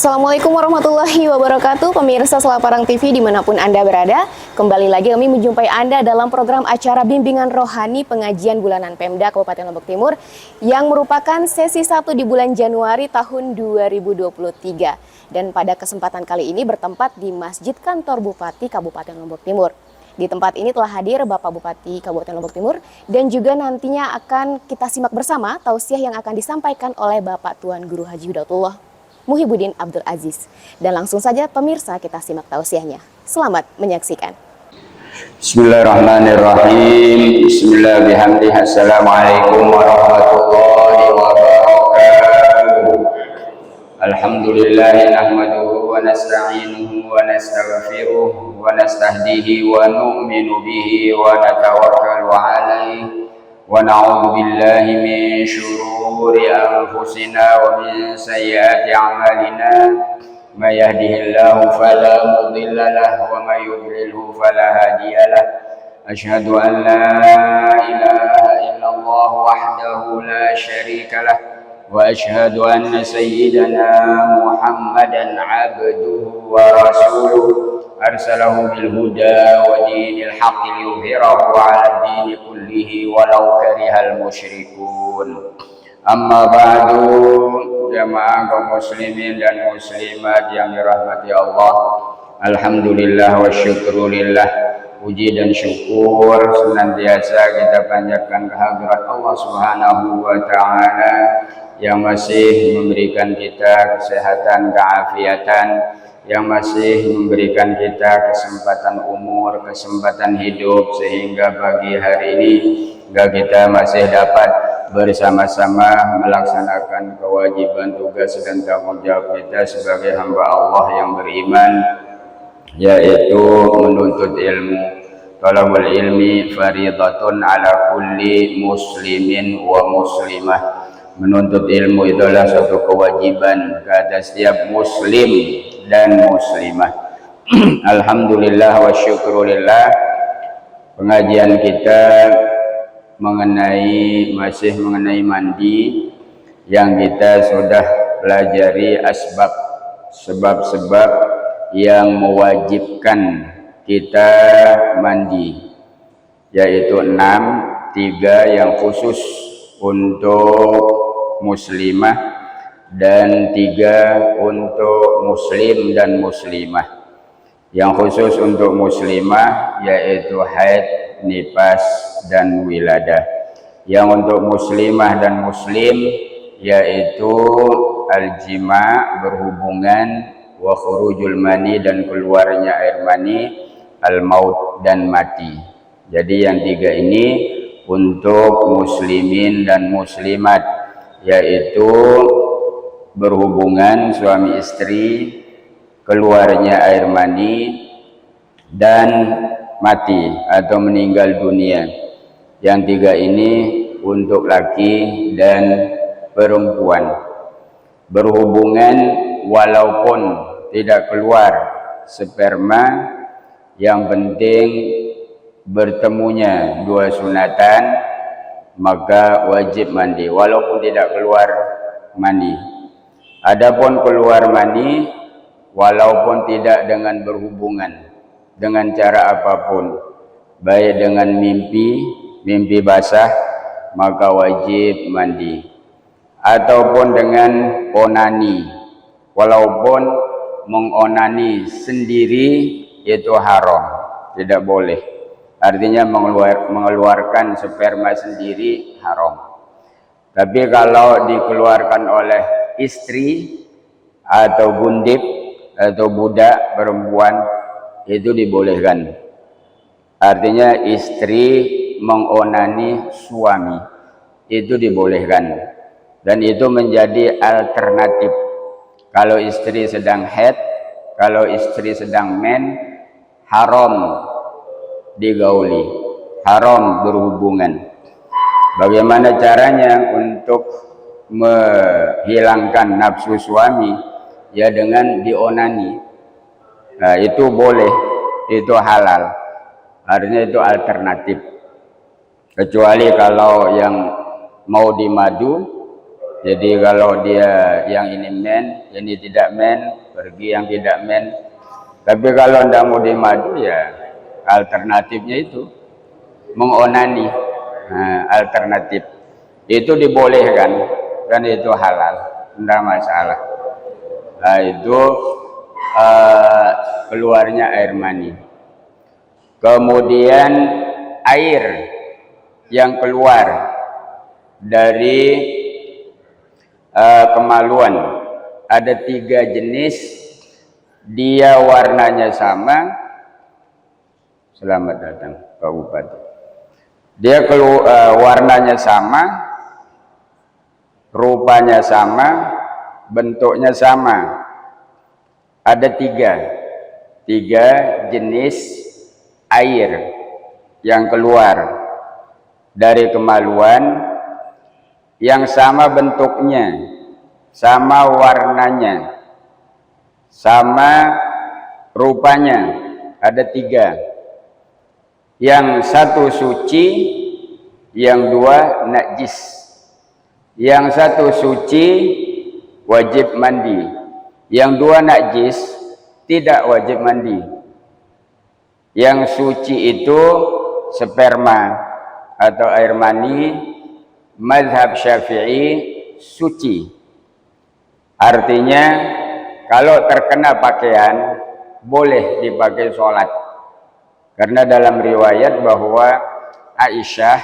Assalamualaikum warahmatullahi wabarakatuh. Pemirsa Selaparang TV dimanapun Anda berada, kembali lagi kami menjumpai Anda dalam program acara Bimbingan Rohani Pengajian Bulanan Pemda Kabupaten Lombok Timur yang merupakan sesi 1 di bulan Januari tahun 2023. Dan pada kesempatan kali ini bertempat di Masjid Kantor Bupati Kabupaten Lombok Timur. Di tempat ini telah hadir Bapak Bupati Kabupaten Lombok Timur dan juga nantinya akan kita simak bersama tausiah yang akan disampaikan oleh Bapak Tuan Guru Haji Hidayatullah Muhyiddin Abdul Aziz. Dan langsung saja pemirsa kita simak tausiahnya. Selamat menyaksikan. Bismillahirrahmanirrahim. Bismillahirrahmanirrahim. Assalamualaikum warahmatullahi wabarakatuh. Alhamdulillah nahmaduhu wa nasta'inuhu wa nastaghfiruh wa nastahdihi wa nu'minu bihi wa natawakkalu alaihi. ونعوذ بالله من شرور أنفسنا ومن سيئات أعمالنا ما يهده الله فلا مضل له وما يضلله فلا هادي له أشهد أن لا إله إلا الله وحده لا شريك له وأشهد أن سيدنا محمدا عبده ورسوله أرسله بالهدى ودين الحق ليظهره على الدين كله ولو كره المشركون. Amma ba'du, jamaah kaum muslimin dan muslimat yang dirahmati Allah. Alhamdulillah wa syukurillah. Puji dan syukur senantiasa kita panjatkan kehadirat Allah Subhanahu wa taala yang masih memberikan kita kesehatan, keafiatan, yang masih memberikan kita kesempatan umur, kesempatan hidup, sehingga pagi hari ini kita masih dapat bersama-sama melaksanakan kewajiban tugas dan tanggung jawab kita sebagai hamba Allah yang beriman, yaitu menuntut ilmu. Talabul ilmi faridatun ala kulli muslimin wa muslimah. Menuntut ilmu itulah suatu kewajiban kepada setiap muslim dan muslimah. Alhamdulillah wa syukurillah, pengajian kita masih mengenai mandi yang kita sudah pelajari sebab-sebab yang mewajibkan kita mandi, yaitu 6, 3 yang khusus untuk muslimah dan 3 untuk muslim dan muslimah. Yang khusus untuk muslimah yaitu haid, nifas, dan wiladah. Yang untuk muslimah dan muslim yaitu al-jima', berhubungan, wa khurujul mani, dan keluarnya air mani, al-maut, dan mati. Jadi yang 3 ini untuk muslimin dan muslimat, yaitu berhubungan suami istri, keluarnya air mani, dan mati atau meninggal dunia. Yang 3 ini untuk laki dan perempuan. Berhubungan walaupun tidak keluar sperma, yang penting bertemunya 2 sunatan, maka wajib mandi walaupun tidak keluar mani. Adapun keluar mani walaupun tidak dengan berhubungan dengan cara apapun, baik dengan mimpi basah, maka wajib mandi, ataupun dengan onani, walaupun mengonani sendiri itu haram, tidak boleh. Artinya mengeluarkan sperma sendiri haram. Tapi kalau dikeluarkan oleh istri atau gundip atau budak perempuan, itu dibolehkan. Artinya istri mengonani suami, itu dibolehkan. Dan itu menjadi alternatif. Kalau istri sedang haid, kalau istri sedang men, haram digauli, haram berhubungan. Bagaimana caranya untuk menghilangkan nafsu suami? Ya dengan dionani. Nah, itu boleh, itu halal. Artinya itu alternatif. Kecuali kalau yang mau dimadu, Jadi kalau dia yang ini men, ini tidak men, pergi yang tidak men. Tapi kalau tidak mau dimadu ya alternatifnya itu mengonani. Nah, alternatif itu dibolehkan dan itu halal, tidak masalah. Nah, itu keluarnya air mani. Kemudian air yang keluar dari kemaluan ada 3 jenis, dia warnanya sama. Selamat datang Pak Bupati. Dia warnanya sama, rupanya sama, bentuknya sama. Ada 3 jenis air yang keluar dari kemaluan, yang sama bentuknya, sama warnanya, sama rupanya. Ada 3. Yang satu suci, yang 2 najis. Yang satu suci wajib mandi, yang 2 najis tidak wajib mandi. Yang suci itu sperma atau air mani, mazhab Syafi'i suci. Artinya kalau terkena pakaian boleh dipakai sholat. Karena dalam riwayat bahwa Aisyah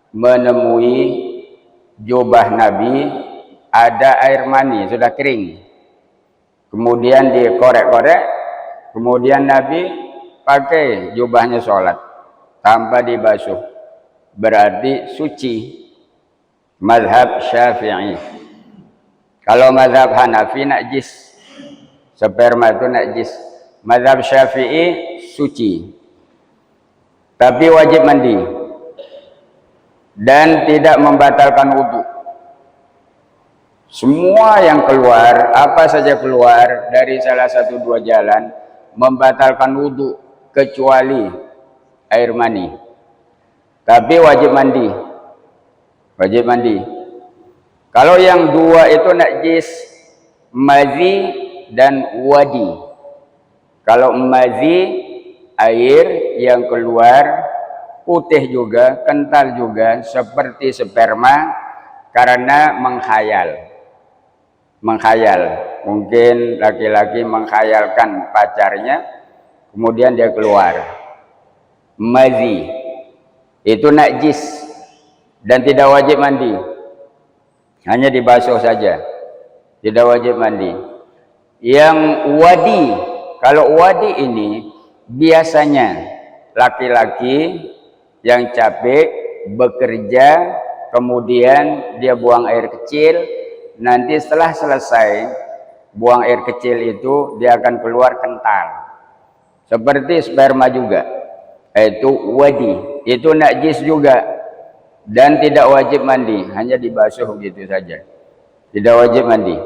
menemui jubah Nabi ada air mani sudah kering, kemudian dikorek-korek, kemudian Nabi pakai jubahnya sholat tanpa dibasuh, berarti suci. Mazhab Syafi'i. Kalau mazhab Hanafi najis, sperma itu najis. Mazhab Syafi'i suci, tapi wajib mandi dan tidak membatalkan wudhu. Semua yang keluar, apa saja keluar dari salah satu 2 jalan, membatalkan wudhu kecuali air mani. Tapi wajib mandi, wajib mandi. Kalau yang 2 itu najis, mazi dan wadi. Kalau mazi, air yang keluar putih juga, kental juga, seperti sperma, karena menghayal. Mungkin laki-laki menghayalkan pacarnya, kemudian dia keluar. Mazi itu najis dan tidak wajib mandi, hanya dibasuh saja, tidak wajib mandi. Yang wadi, kalau wadi ini biasanya laki-laki yang capek bekerja, kemudian dia buang air kecil, nanti setelah selesai buang air kecil itu dia akan keluar kental seperti sperma juga, itu wadi, itu najis juga dan tidak wajib mandi, hanya dibasuh gitu saja, tidak wajib mandi.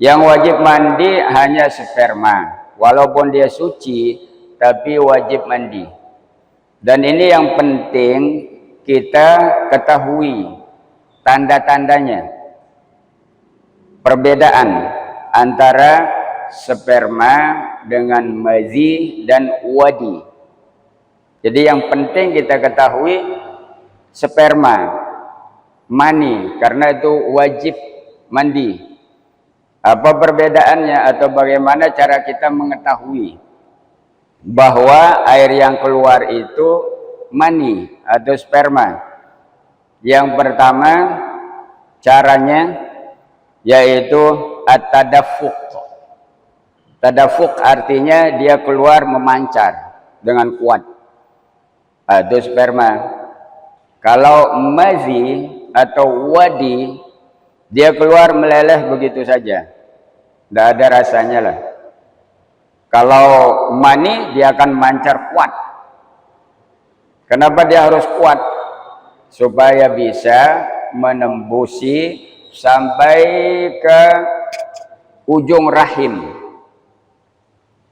Yang wajib mandi hanya sperma, walaupun dia suci tapi wajib mandi. Dan ini yang penting kita ketahui tanda-tandanya, perbedaan antara sperma dengan mazi dan wadi. Jadi yang penting kita ketahui sperma, mani, karena itu wajib mandi. Apa perbedaannya atau bagaimana cara kita mengetahui bahwa air yang keluar itu mani atau sperma? Yang pertama caranya yaitu at-tadaffuq. Tadaffuq artinya dia keluar memancar dengan kuat, itu sperma. Kalau mazi atau wadi, dia keluar meleleh begitu saja, tidak ada rasanya lah. Kalau mani dia akan mancar kuat. Kenapa dia harus kuat? Supaya bisa menembusi sampai ke ujung rahim,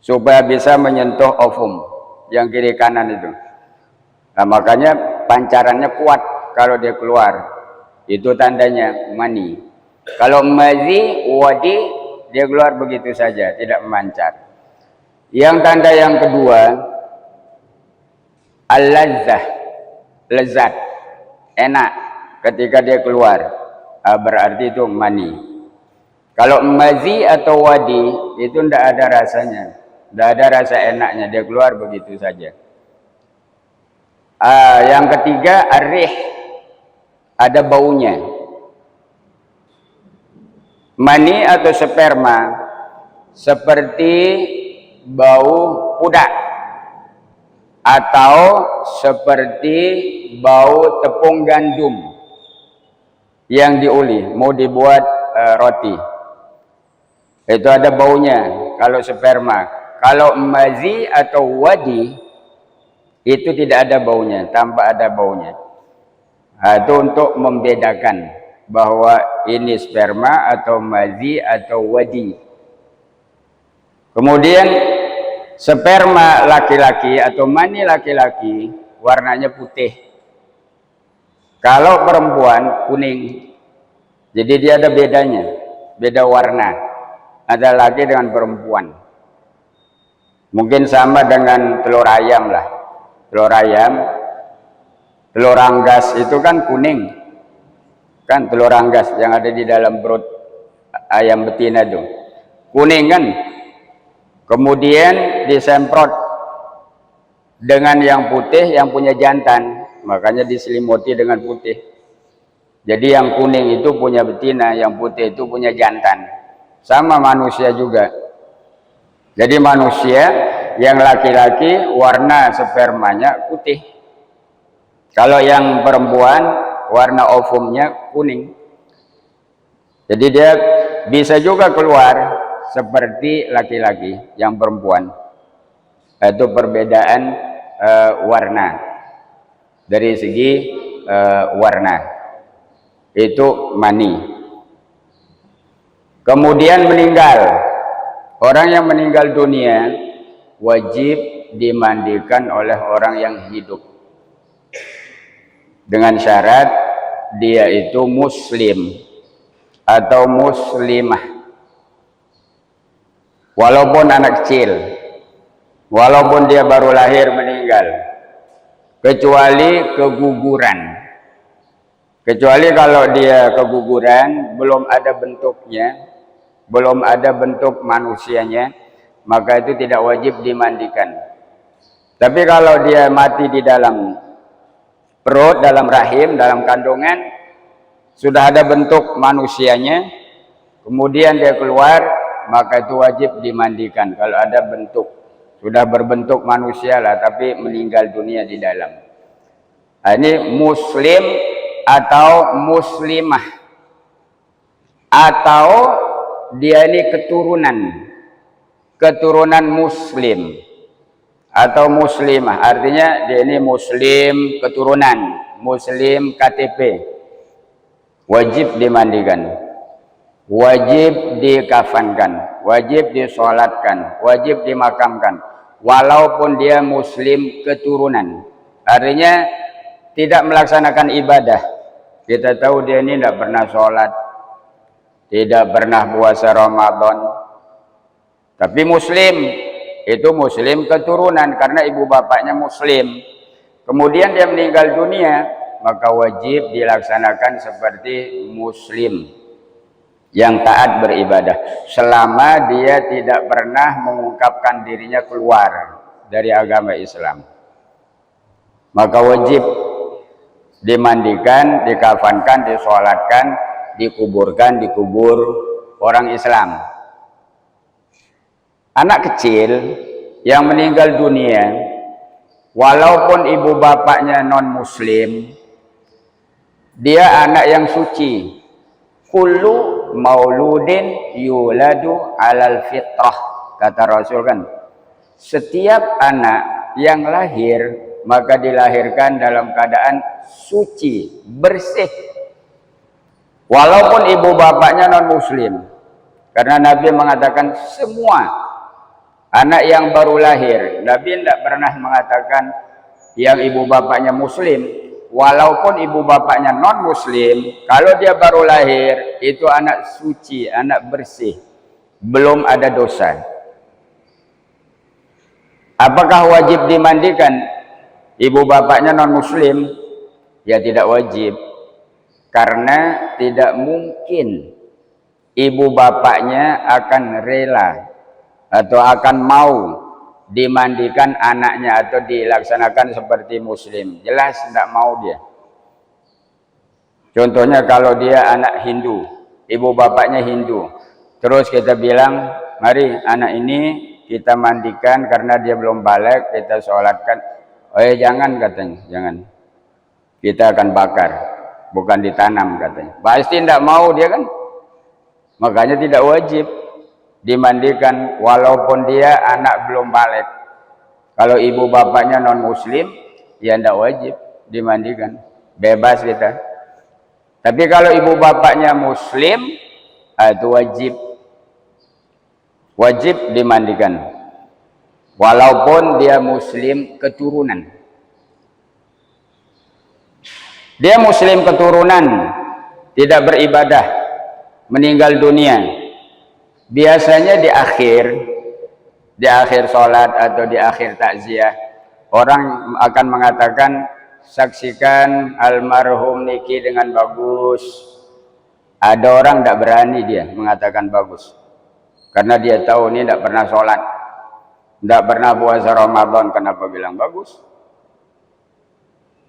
supaya bisa menyentuh ovum yang kiri kanan itu. Nah, makanya pancarannya kuat kalau dia keluar. itu tandanya mani. Kalau mazi, wadi, dia keluar begitu saja, tidak memancar. Yang tanda yang kedua, al-lazzah, lezat, enak ketika dia keluar, berarti itu mani. Kalau mazi atau wadi itu tidak ada rasanya, tidak ada rasa enaknya, dia keluar begitu saja. Yang ketiga, ar-rih, ada baunya. Mani atau sperma seperti bau kuda atau seperti bau tepung gandum yang diuli mau dibuat roti, itu ada baunya kalau sperma. Kalau mazi atau wadi itu tidak ada baunya, tanpa ada baunya. Itu untuk membedakan bahwa ini sperma atau mazi atau wadi. Kemudian sperma laki-laki atau mani laki-laki warnanya putih. Kalau perempuan kuning. Jadi dia ada bedanya, beda warna. Ada laki dengan perempuan. Mungkin sama dengan telur ayam lah. Telur ayam, telur anggas itu kan kuning. Kan telur anggas yang ada di dalam perut ayam betina itu kuning kan, kemudian disemprot dengan yang putih yang punya jantan, makanya diselimuti dengan putih. Jadi yang kuning itu punya betina, yang putih itu punya jantan. Sama manusia juga. Jadi manusia yang laki-laki warna spermanya putih, kalau yang perempuan warna ovumnya kuning. Jadi dia bisa juga keluar seperti laki-laki yang perempuan. Itu perbedaan warna. Dari segi warna itu mani. Kemudian meninggal. Orang yang meninggal dunia wajib dimandikan oleh orang yang hidup, dengan syarat dia itu muslim atau muslimah, walaupun anak kecil, walaupun dia baru lahir meninggal, kecuali keguguran. Kecuali kalau dia keguguran, belum ada bentuknya, belum ada bentuk manusianya, maka itu tidak wajib dimandikan. Tapi kalau dia mati di dalam perut, dalam rahim, dalam kandungan, sudah ada bentuk manusianya, kemudian dia keluar, maka itu wajib dimandikan. Kalau ada bentuk, sudah berbentuk manusia lah, tapi meninggal dunia di dalam. Nah, ini muslim atau muslimah, atau dia ini keturunan muslim atau muslimah, artinya dia ini muslim keturunan, muslim KTP, wajib dimandikan, wajib dikafankan, wajib disolatkan, wajib dimakamkan, walaupun dia muslim keturunan. Artinya tidak melaksanakan ibadah. Kita tahu dia ini tidak pernah sholat, tidak pernah puasa Ramadan, tapi muslim. Itu muslim keturunan karena ibu bapaknya muslim. Kemudian dia meninggal dunia, maka wajib dilaksanakan seperti muslim yang taat beribadah, selama dia tidak pernah mengungkapkan dirinya keluar dari agama Islam. Maka wajib dimandikan, dikafankan, disolatkan, dikuburkan, dikubur orang Islam. Anak kecil yang meninggal dunia, walaupun ibu bapaknya non muslim, dia anak yang suci. Kullu mauludin yuladu alal fitrah, kata Rasul kan. Setiap anak yang lahir maka dilahirkan dalam keadaan suci, bersih, walaupun ibu bapaknya non muslim. Karena Nabi mengatakan semua anak yang baru lahir, Nabi tidak pernah mengatakan yang ibu bapaknya muslim, walaupun ibu bapaknya non muslim, kalau dia baru lahir itu anak suci, anak bersih, belum ada dosa. Apakah wajib dimandikan ibu bapaknya non muslim? Ya tidak wajib, karena tidak mungkin ibu bapaknya akan rela atau akan mau dimandikan anaknya atau dilaksanakan seperti muslim. Jelas tidak mau dia. Contohnya kalau dia anak Hindu, ibu bapaknya Hindu, terus kita bilang, mari anak ini kita mandikan karena dia belum balik, kita sholatkan. Oh ya jangan katanya, jangan. Kita akan bakar, bukan ditanam katanya. Pasti tidak mau dia kan. Makanya tidak wajib dimandikan walaupun dia anak belum balik. Kalau ibu bapaknya non muslim, ya tidak wajib dimandikan, bebas kita. Tapi kalau ibu bapaknya muslim, itu wajib dimandikan walaupun dia muslim keturunan. Dia muslim keturunan, tidak beribadah, meninggal dunia. Biasanya di akhir sholat atau di akhir takziah, orang akan mengatakan, saksikan almarhum niki dengan bagus. Ada orang tidak berani dia mengatakan bagus, karena dia tahu ini tidak pernah sholat, tidak pernah puasa Ramadan. Kenapa bilang bagus?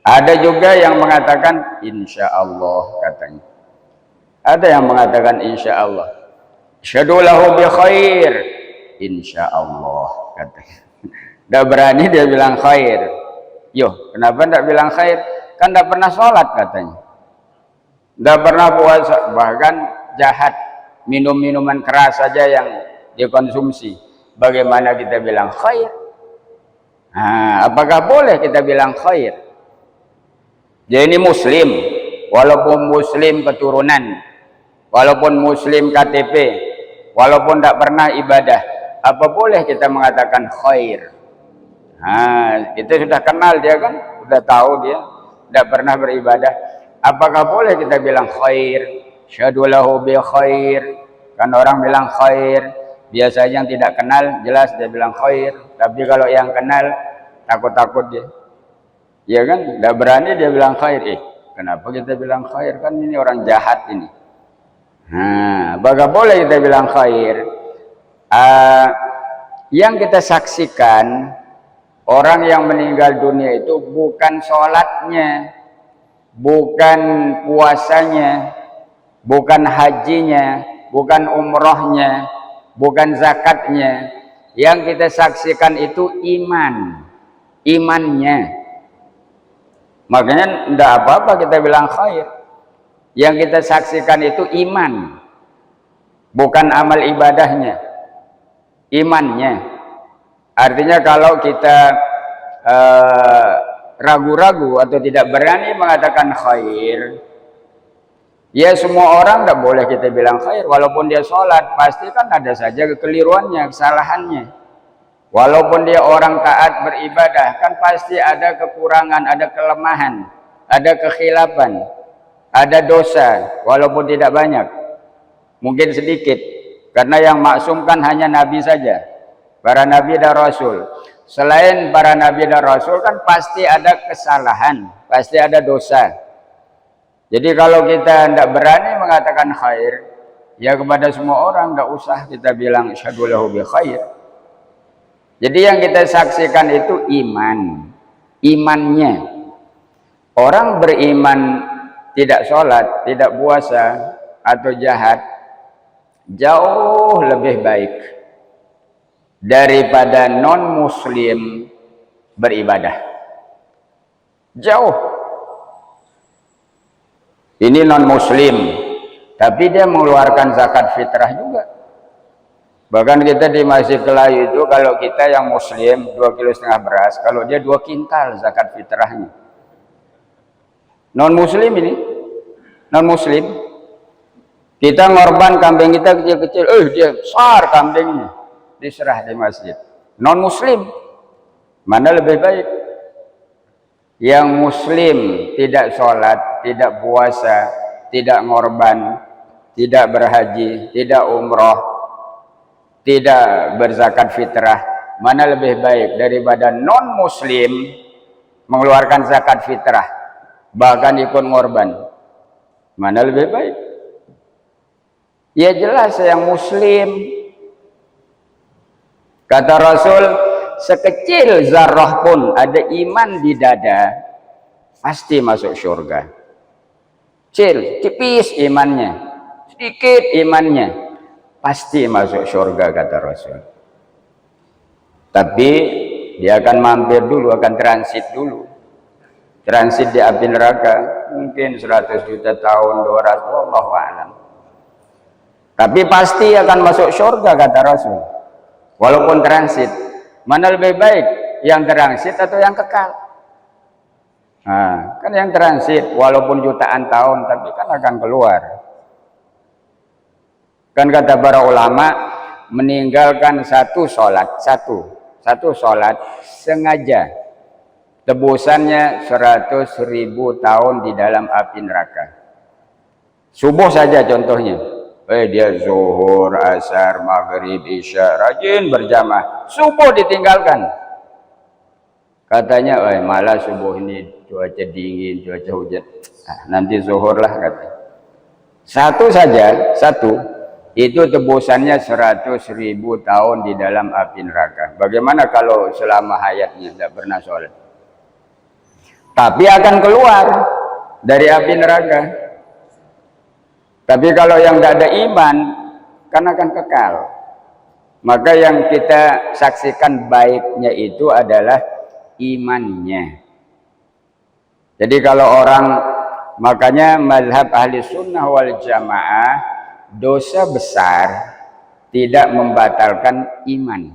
Ada juga yang mengatakan insya Allah katanya. Ada yang mengatakan insya Allah. Asyhadu lahu bi khair, insyaallah katanya. Tidak berani dia bilang khair. Yo, kenapa tidak bilang khair? Kan tidak pernah sholat katanya, tidak pernah puasa, bahkan jahat, minum minuman keras saja yang dikonsumsi. Bagaimana kita bilang khair? Nah, apakah boleh kita bilang khair? Jadi ini muslim, walaupun muslim keturunan, walaupun muslim KTP, walaupun tidak pernah ibadah, apa boleh kita mengatakan khair? Nah, kita sudah kenal dia kan, sudah tahu dia tidak pernah beribadah. Apakah boleh kita bilang khair? Syahadu lahu bi khair. Kan orang bilang khair, biasanya yang tidak kenal jelas dia bilang khair. Tapi kalau yang kenal takut-takut dia, ya kan, tidak berani dia bilang khair. Kenapa kita bilang khair? Kan ini orang jahat ini. Nah, apakah boleh kita bilang khair? Yang kita saksikan orang yang meninggal dunia itu bukan sholatnya, bukan puasanya, bukan hajinya, bukan umrohnya, bukan zakatnya. Yang kita saksikan itu imannya. Makanya tidak apa-apa kita bilang khair. Yang kita saksikan itu iman, bukan amal ibadahnya, imannya. Artinya kalau kita ragu-ragu atau tidak berani mengatakan khair, ya semua orang tidak boleh kita bilang khair. Walaupun dia sholat, pasti kan ada saja kekeliruannya, kesalahannya. Walaupun dia orang taat beribadah, kan pasti ada kekurangan, ada kelemahan, ada kekhilafan, ada dosa, walaupun tidak banyak, mungkin sedikit. Karena yang maksum kan hanya Nabi saja, para Nabi dan Rasul. Selain para Nabi dan Rasul kan pasti ada kesalahan, pasti ada dosa. Jadi kalau kita tidak berani mengatakan khair, ya kepada semua orang tidak usah kita bilang asyhadu lahu bi khair. Jadi yang kita saksikan itu imannya. Orang beriman tidak sholat, tidak puasa, atau jahat, jauh lebih baik daripada non-muslim beribadah. Jauh. Ini non-muslim, tapi dia mengeluarkan zakat fitrah juga. Bahkan kita di Masjid Kelayu itu, kalau kita yang muslim 2,5 kg beras, kalau dia 2 kintal zakat fitrahnya. Non-muslim ini, non-muslim, kita ngorban kambing kita kecil-kecil, dia besar kambingnya, diserah di masjid. Non-muslim, mana lebih baik? Yang muslim tidak sholat, tidak puasa, tidak ngorban, tidak berhaji, tidak umroh, tidak berzakat fitrah, mana lebih baik daripada non muslim mengeluarkan zakat fitrah bahkan ikut ngorban? Mana lebih baik? Ya jelas yang muslim. Kata Rasul, sekecil zarrah pun ada iman di dada, pasti masuk surga. Kecil, tipis imannya, sedikit imannya, pasti masuk surga kata Rasul. Tapi dia akan mampir dulu, akan transit dulu. Transit di api neraka, mungkin 100 juta tahun, 200, wallahu a'lam. Tapi pasti akan masuk surga kata Rasul. Walaupun transit, mana lebih baik? Yang transit atau yang kekal? Nah, kan yang transit walaupun jutaan tahun tapi kan akan keluar. Kan kata para ulama, meninggalkan satu sholat sengaja tebusannya 100.000 tahun di dalam api neraka. Subuh saja contohnya. Dia zuhur, asar, maghrib, isya, rajin berjamaah. Subuh ditinggalkan. Katanya, malah subuh ini cuaca dingin, cuaca hujan. Nanti zuhur lah katanya. Satu, itu tebusannya 100.000 tahun di dalam api neraka. Bagaimana kalau selama hayatnya tidak pernah sholat? Tapi akan keluar dari api neraka. Tapi kalau yang tidak ada iman, kan akan kekal. Maka yang kita saksikan baiknya itu adalah imannya. Jadi kalau orang, makanya mazhab ahli sunnah wal jamaah, dosa besar tidak membatalkan iman.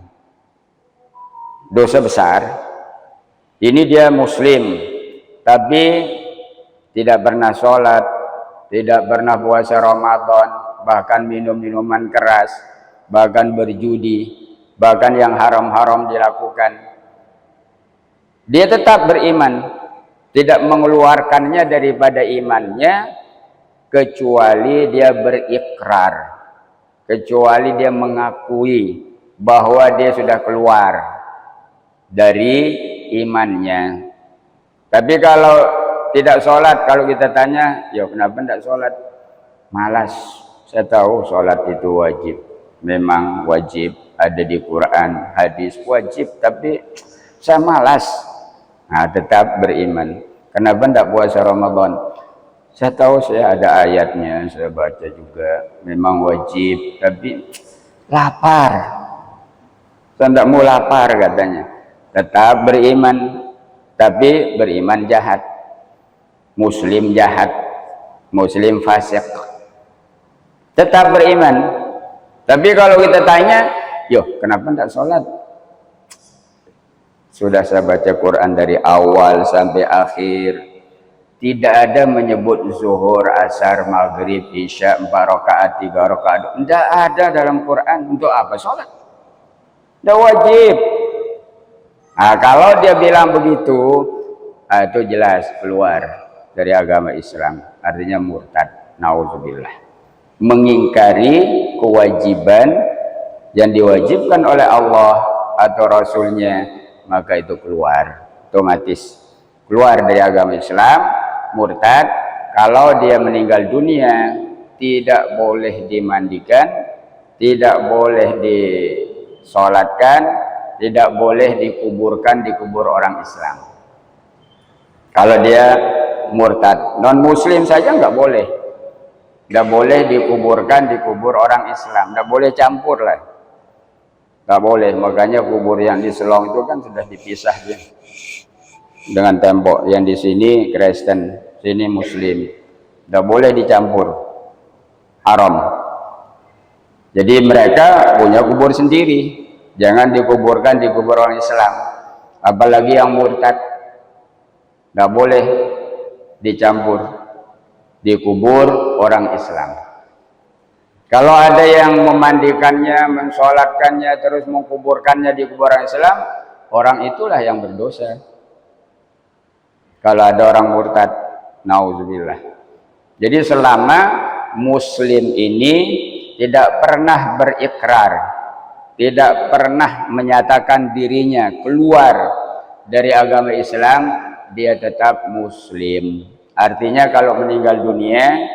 Dosa besar, ini dia muslim, tapi tidak pernah sholat, tidak pernah puasa Ramadan, bahkan minum minuman keras, bahkan berjudi, bahkan yang haram-haram dilakukan. Dia tetap beriman, tidak mengeluarkannya daripada imannya, kecuali dia berikrar, kecuali dia mengakui bahwa dia sudah keluar dari imannya. Tapi kalau tidak sholat, kalau kita tanya, ya kenapa tidak sholat? Malas. Saya tahu sholat itu wajib, memang wajib, ada di Quran, hadis wajib, tapi saya malas. Nah, tetap beriman. Kenapa tidak puasa Ramadan? Saya tahu, saya ada ayatnya, saya baca juga, memang wajib, tapi lapar. Saya tidak mau lapar katanya. Tetap beriman, tapi beriman jahat. Muslim jahat, muslim fasik, tetap beriman. Tapi kalau kita tanya, kenapa tidak sholat? Sudah saya baca Quran dari awal sampai akhir, tidak ada menyebut zuhur, asar, maghrib, isya, 4 rakaat, 3 rakaat. Tidak ada dalam Quran. Untuk apa sholat? Tidak wajib. Nah, kalau dia bilang begitu, itu jelas keluar dari agama Islam, artinya murtad, naudzubillah, mengingkari kewajiban yang diwajibkan oleh Allah atau Rasulnya, maka itu keluar, otomatis keluar dari agama Islam, murtad. Kalau dia meninggal dunia, tidak boleh dimandikan, tidak boleh disolatkan, tidak boleh dikuburkan di kubur orang Islam. Kalau dia murtad, non muslim saja nggak boleh dikuburkan di kubur orang Islam, nggak boleh campur lah, nggak boleh. Makanya kubur yang di Selong itu kan sudah dipisah ya, dengan tembok, yang di sini Kristen, sini Muslim, nggak boleh dicampur, haram. Jadi mereka punya kubur sendiri, jangan dikuburkan di kubur orang Islam, apalagi yang murtad, nggak boleh dicampur di kubur orang Islam. Kalau ada yang memandikannya, mensolatkannya, terus mengkuburkannya di kubur orang Islam, orang itulah yang berdosa. kalau ada orang murtad, nauzubillah. Jadi selama muslim ini tidak pernah berikrar, tidak pernah menyatakan dirinya keluar dari agama Islam, dia tetap muslim. Artinya kalau meninggal dunia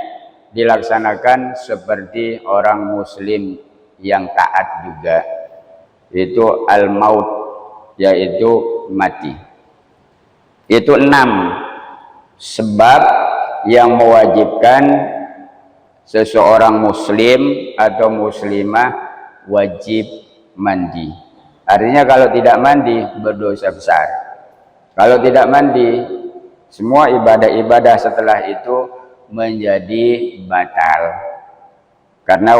dilaksanakan seperti orang muslim yang taat juga, itu al-maut, yaitu mati. Itu 6 sebab yang mewajibkan seseorang muslim atau muslimah wajib mandi. Artinya kalau tidak mandi berdosa besar. Kalau tidak mandi, semua ibadah-ibadah setelah itu menjadi batal. Karena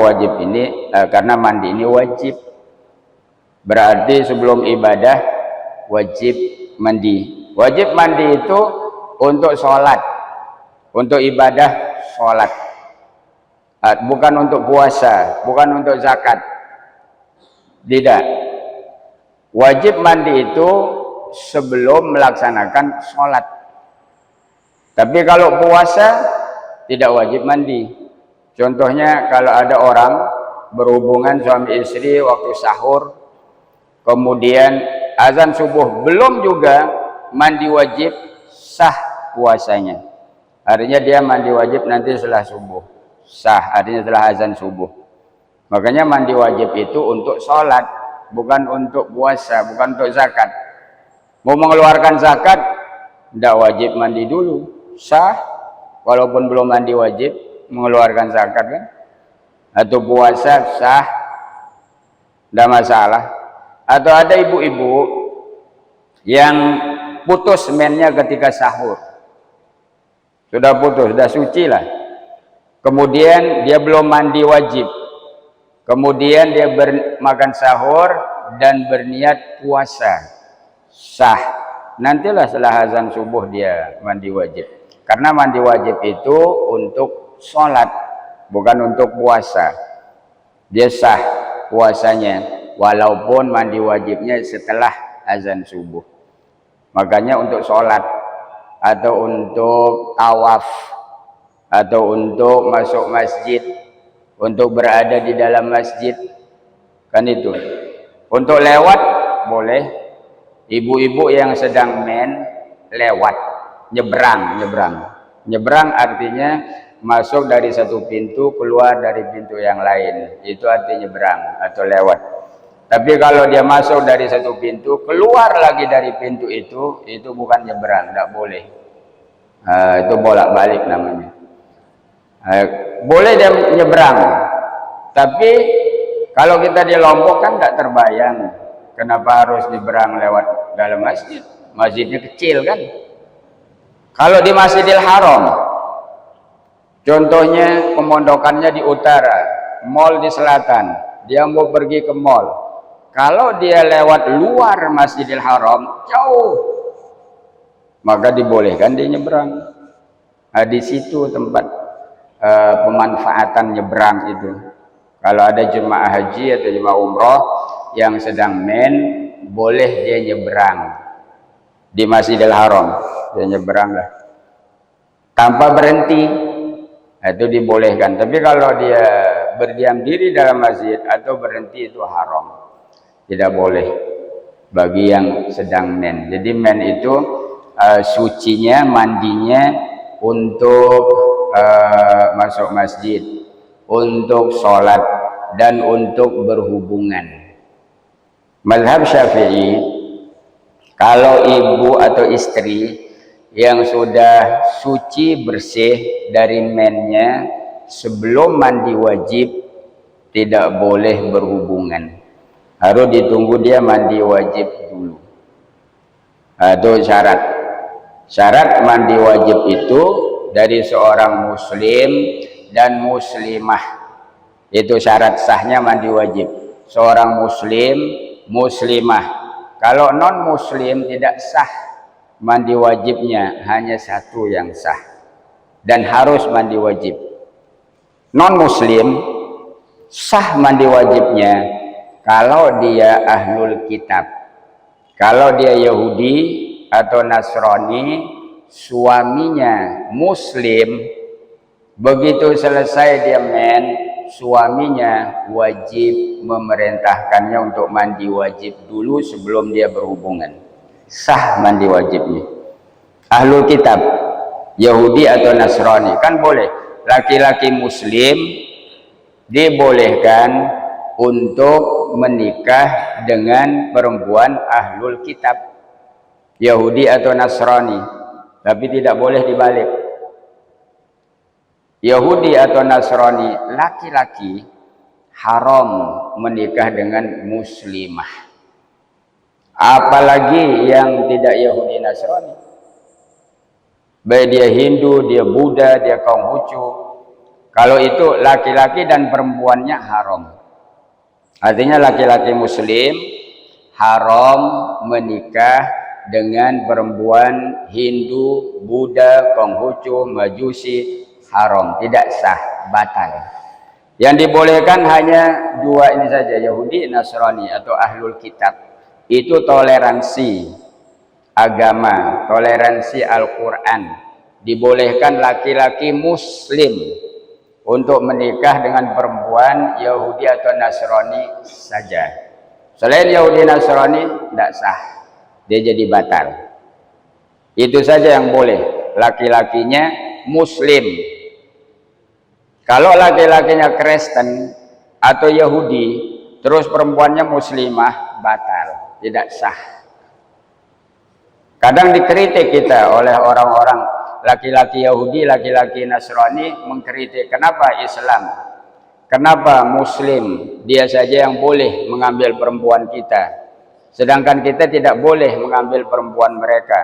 karena mandi ini wajib. Berarti sebelum ibadah wajib mandi. Wajib mandi itu untuk sholat, untuk ibadah sholat, bukan untuk puasa, bukan untuk zakat. Tidak. Wajib mandi itu sebelum melaksanakan sholat. Tapi kalau puasa tidak wajib mandi. Contohnya kalau ada orang berhubungan suami istri waktu sahur, kemudian azan subuh belum juga mandi wajib, sah puasanya. Artinya dia mandi wajib nanti setelah subuh, sah, artinya setelah azan subuh. Makanya mandi wajib itu untuk sholat, bukan untuk puasa, bukan untuk zakat. Mau mengeluarkan zakat, tidak wajib mandi dulu, sah, walaupun belum mandi wajib mengeluarkan zakat kan. Atau puasa sah, tidak masalah. Atau ada ibu-ibu yang putus mennya ketika sahur, sudah putus, sudah suci lah, kemudian dia belum mandi wajib, kemudian dia makan sahur dan berniat puasa, sah. Nantilah setelah azan subuh dia mandi wajib, karena mandi wajib itu untuk sholat, bukan untuk puasa. Dia sah puasanya walaupun mandi wajibnya setelah azan subuh. Makanya untuk sholat atau untuk tawaf atau untuk masuk masjid, untuk berada di dalam masjid, kan itu. Untuk lewat boleh. Ibu-ibu yang sedang lewat, nyebrang artinya masuk dari satu pintu keluar dari pintu yang lain, itu artinya nyebrang atau lewat. Tapi kalau dia masuk dari satu pintu, keluar lagi dari pintu itu bukan nyebrang, tidak boleh. Itu bolak-balik namanya. Boleh dia nyebrang, tapi kalau kita di Lombok kan tidak terbayang, kenapa harus nyebrang lewat dalam masjid? Masjidnya kecil kan. Kalau di Masjidil Haram, contohnya pemondokannya di utara, mall di selatan, dia mau pergi ke mall. Kalau dia lewat luar Masjidil Haram jauh, maka dibolehkan dia nyebrang. Di situ tempat pemanfaatan nyebrang itu. Kalau ada jemaah haji atau jemaah umroh yang sedang boleh dia nyebrang di Masjidil Haram, dia nyebrang lah tanpa berhenti, itu dibolehkan. Tapi kalau dia berdiam diri dalam masjid atau berhenti, itu haram. Tidak boleh bagi yang sedang Jadi itu sucinya, mandinya untuk masuk masjid, untuk sholat, dan untuk berhubungan. Mazhab Syafi'i, kalau ibu atau istri yang sudah suci bersih dari mennya sebelum mandi wajib, tidak boleh berhubungan. Harus ditunggu dia mandi wajib dulu. Itu syarat. Syarat mandi wajib itu dari seorang muslim dan muslimah. Itu syarat sahnya mandi wajib. Seorang muslim, muslimah. Kalau non muslim tidak sah mandi wajibnya, hanya satu yang sah dan harus mandi wajib. Non muslim sah mandi wajibnya kalau dia ahlul kitab. Kalau dia Yahudi atau Nasrani, suaminya muslim, begitu selesai dia men, suaminya wajib memerintahkannya untuk mandi wajib dulu sebelum dia berhubungan. Sah mandi wajibnya. Ahlul kitab, Yahudi atau Nasrani, kan boleh. Laki-laki muslim dibolehkan untuk menikah dengan perempuan ahlul kitab, Yahudi atau Nasrani, tapi tidak boleh dibalik. Yahudi atau Nasrani laki-laki haram menikah dengan muslimah, apalagi yang tidak Yahudi Nasrani, baik dia Hindu, dia Buddha, dia Konghucu. Kalau itu laki-laki dan perempuannya haram. Artinya laki-laki muslim haram menikah dengan perempuan Hindu, Buddha, Konghucu, Majusi, haram, tidak sah, batal. Yang dibolehkan hanya dua ini saja, Yahudi, Nasrani atau ahlul kitab. Itu toleransi agama, toleransi Al-Quran. Dibolehkan laki-laki muslim untuk menikah dengan perempuan Yahudi atau Nasrani saja. Selain Yahudi Nasrani tidak sah, dia jadi batal. Itu saja yang boleh, laki-lakinya muslim. Kalau laki-lakinya Kristen atau Yahudi terus perempuannya muslimah, batal, tidak sah. Kadang dikritik kita oleh orang-orang laki-laki Yahudi, laki-laki Nasrani, mengkritik kenapa Islam, kenapa Muslim dia saja yang boleh mengambil perempuan kita, sedangkan kita tidak boleh mengambil perempuan mereka.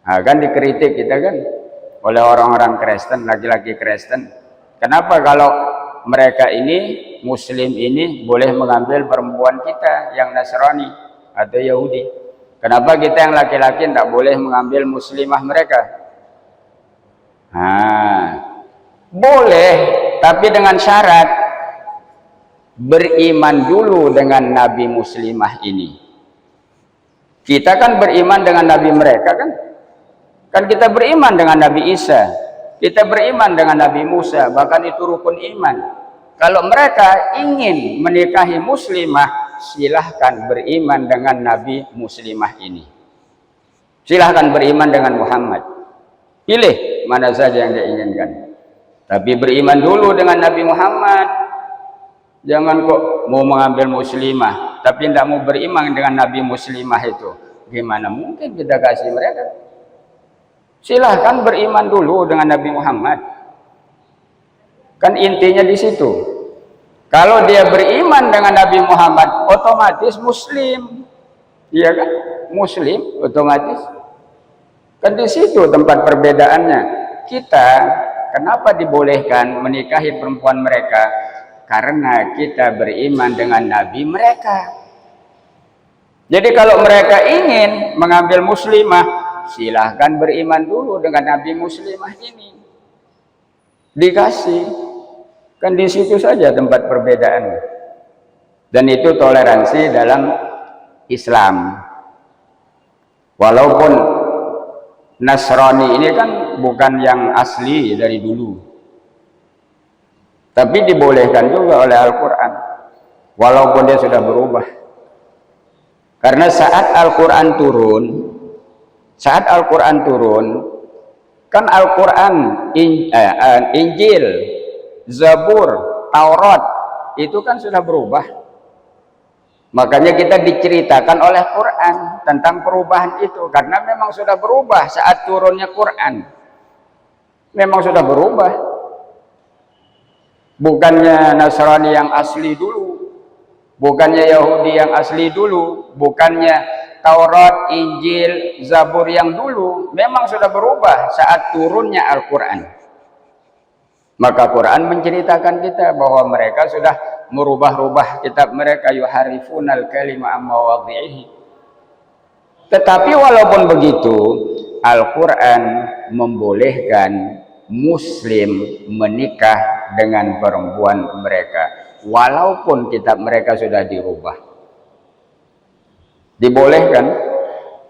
Nah, kan dikritik kita kan oleh orang-orang Kristen, laki-laki Kristen, kenapa kalau mereka ini Muslim ini boleh mengambil perempuan kita yang Nasrani atau Yahudi, kenapa kita yang laki-laki tidak boleh mengambil muslimah mereka? Boleh, tapi dengan syarat beriman dulu dengan Nabi muslimah ini. Kita kan beriman dengan Nabi mereka kan? Kan kita beriman dengan Nabi Isa, kita beriman dengan Nabi Musa, bahkan itu rukun iman. Kalau mereka ingin menikahi muslimah, silahkan beriman dengan Nabi muslimah ini. Silahkan beriman dengan Muhammad. Pilih mana saja yang dia inginkan. Tapi beriman dulu dengan Nabi Muhammad. Jangan kok mau mengambil muslimah, tapi tidak mau beriman dengan Nabi muslimah itu. Gimana mungkin kita kasih mereka? Silahkan beriman dulu dengan Nabi Muhammad. Kan intinya di situ. Kalau dia beriman dengan Nabi Muhammad, otomatis Muslim, iya kan? Muslim otomatis. Kan di situ tempat perbedaannya. Kita kenapa dibolehkan menikahi perempuan mereka? Karena kita beriman dengan Nabi mereka. Jadi kalau mereka ingin mengambil muslimah, silahkan beriman dulu dengan Nabi muslimah ini. Dikasih. Kan di situ saja tempat perbedaannya. Dan itu toleransi dalam Islam. Walaupun Nasrani ini kan bukan yang asli dari dulu, tapi dibolehkan juga oleh Al-Quran, walaupun dia sudah berubah. Karena saat Al-Quran turun, kan Al-Quran, Injil, Zabur, Taurat itu kan sudah berubah. Makanya kita diceritakan oleh Quran tentang perubahan itu, karena memang sudah berubah saat turunnya Quran. Memang sudah berubah. Bukannya Nasrani yang asli dulu, bukannya Yahudi yang asli dulu, bukannya Taurat, Injil, Zabur yang dulu, memang sudah berubah saat turunnya Al-Quran. Maka Quran menceritakan kita bahwa mereka sudah merubah-rubah kitab mereka, yuharifunal kalima amma wadhi'ihi. Tetapi walaupun begitu, Al-Quran membolehkan Muslim menikah dengan perempuan mereka, walaupun kitab mereka sudah dirubah. Dibolehkan,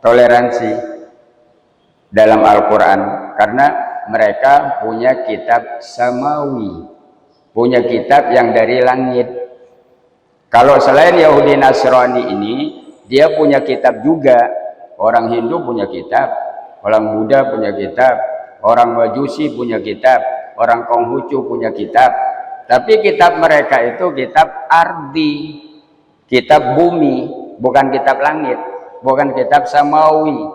toleransi. dalam Al-Quran, karena mereka punya kitab samawi, punya kitab yang dari langit. Kalau selain Yahudi Nasrani ini, dia punya kitab juga. Orang Hindu punya kitab, orang Buddha punya kitab, orang Majusi punya kitab, orang Konghucu punya kitab. Tapi kitab mereka itu kitab ardi, kitab bumi, bukan kitab langit, bukan kitab samawi.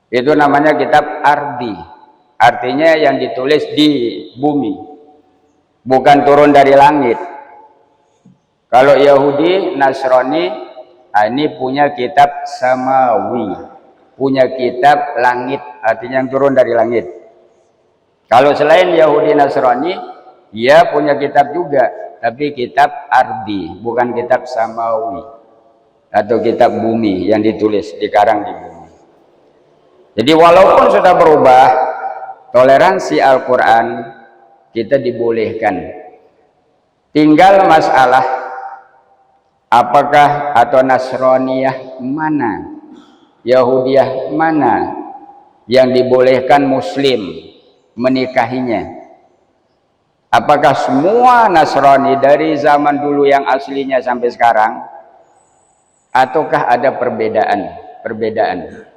Itu namanya kitab ardi, artinya yang ditulis di bumi, bukan turun dari langit. Kalau Yahudi Nasrani ini punya kitab samawi, punya kitab langit, artinya yang turun dari langit. Kalau selain Yahudi Nasrani, dia punya kitab juga, tapi kitab ardi, bukan kitab samawi atau kitab bumi yang ditulis, dikarang di bumi. Jadi walaupun sudah berubah, toleransi Al-Quran kita dibolehkan. Tinggal masalah apakah atau Nasraniyah mana, Yahudiyah mana yang dibolehkan Muslim menikahinya. Apakah semua Nasrani dari zaman dulu yang aslinya sampai sekarang, ataukah ada perbedaan?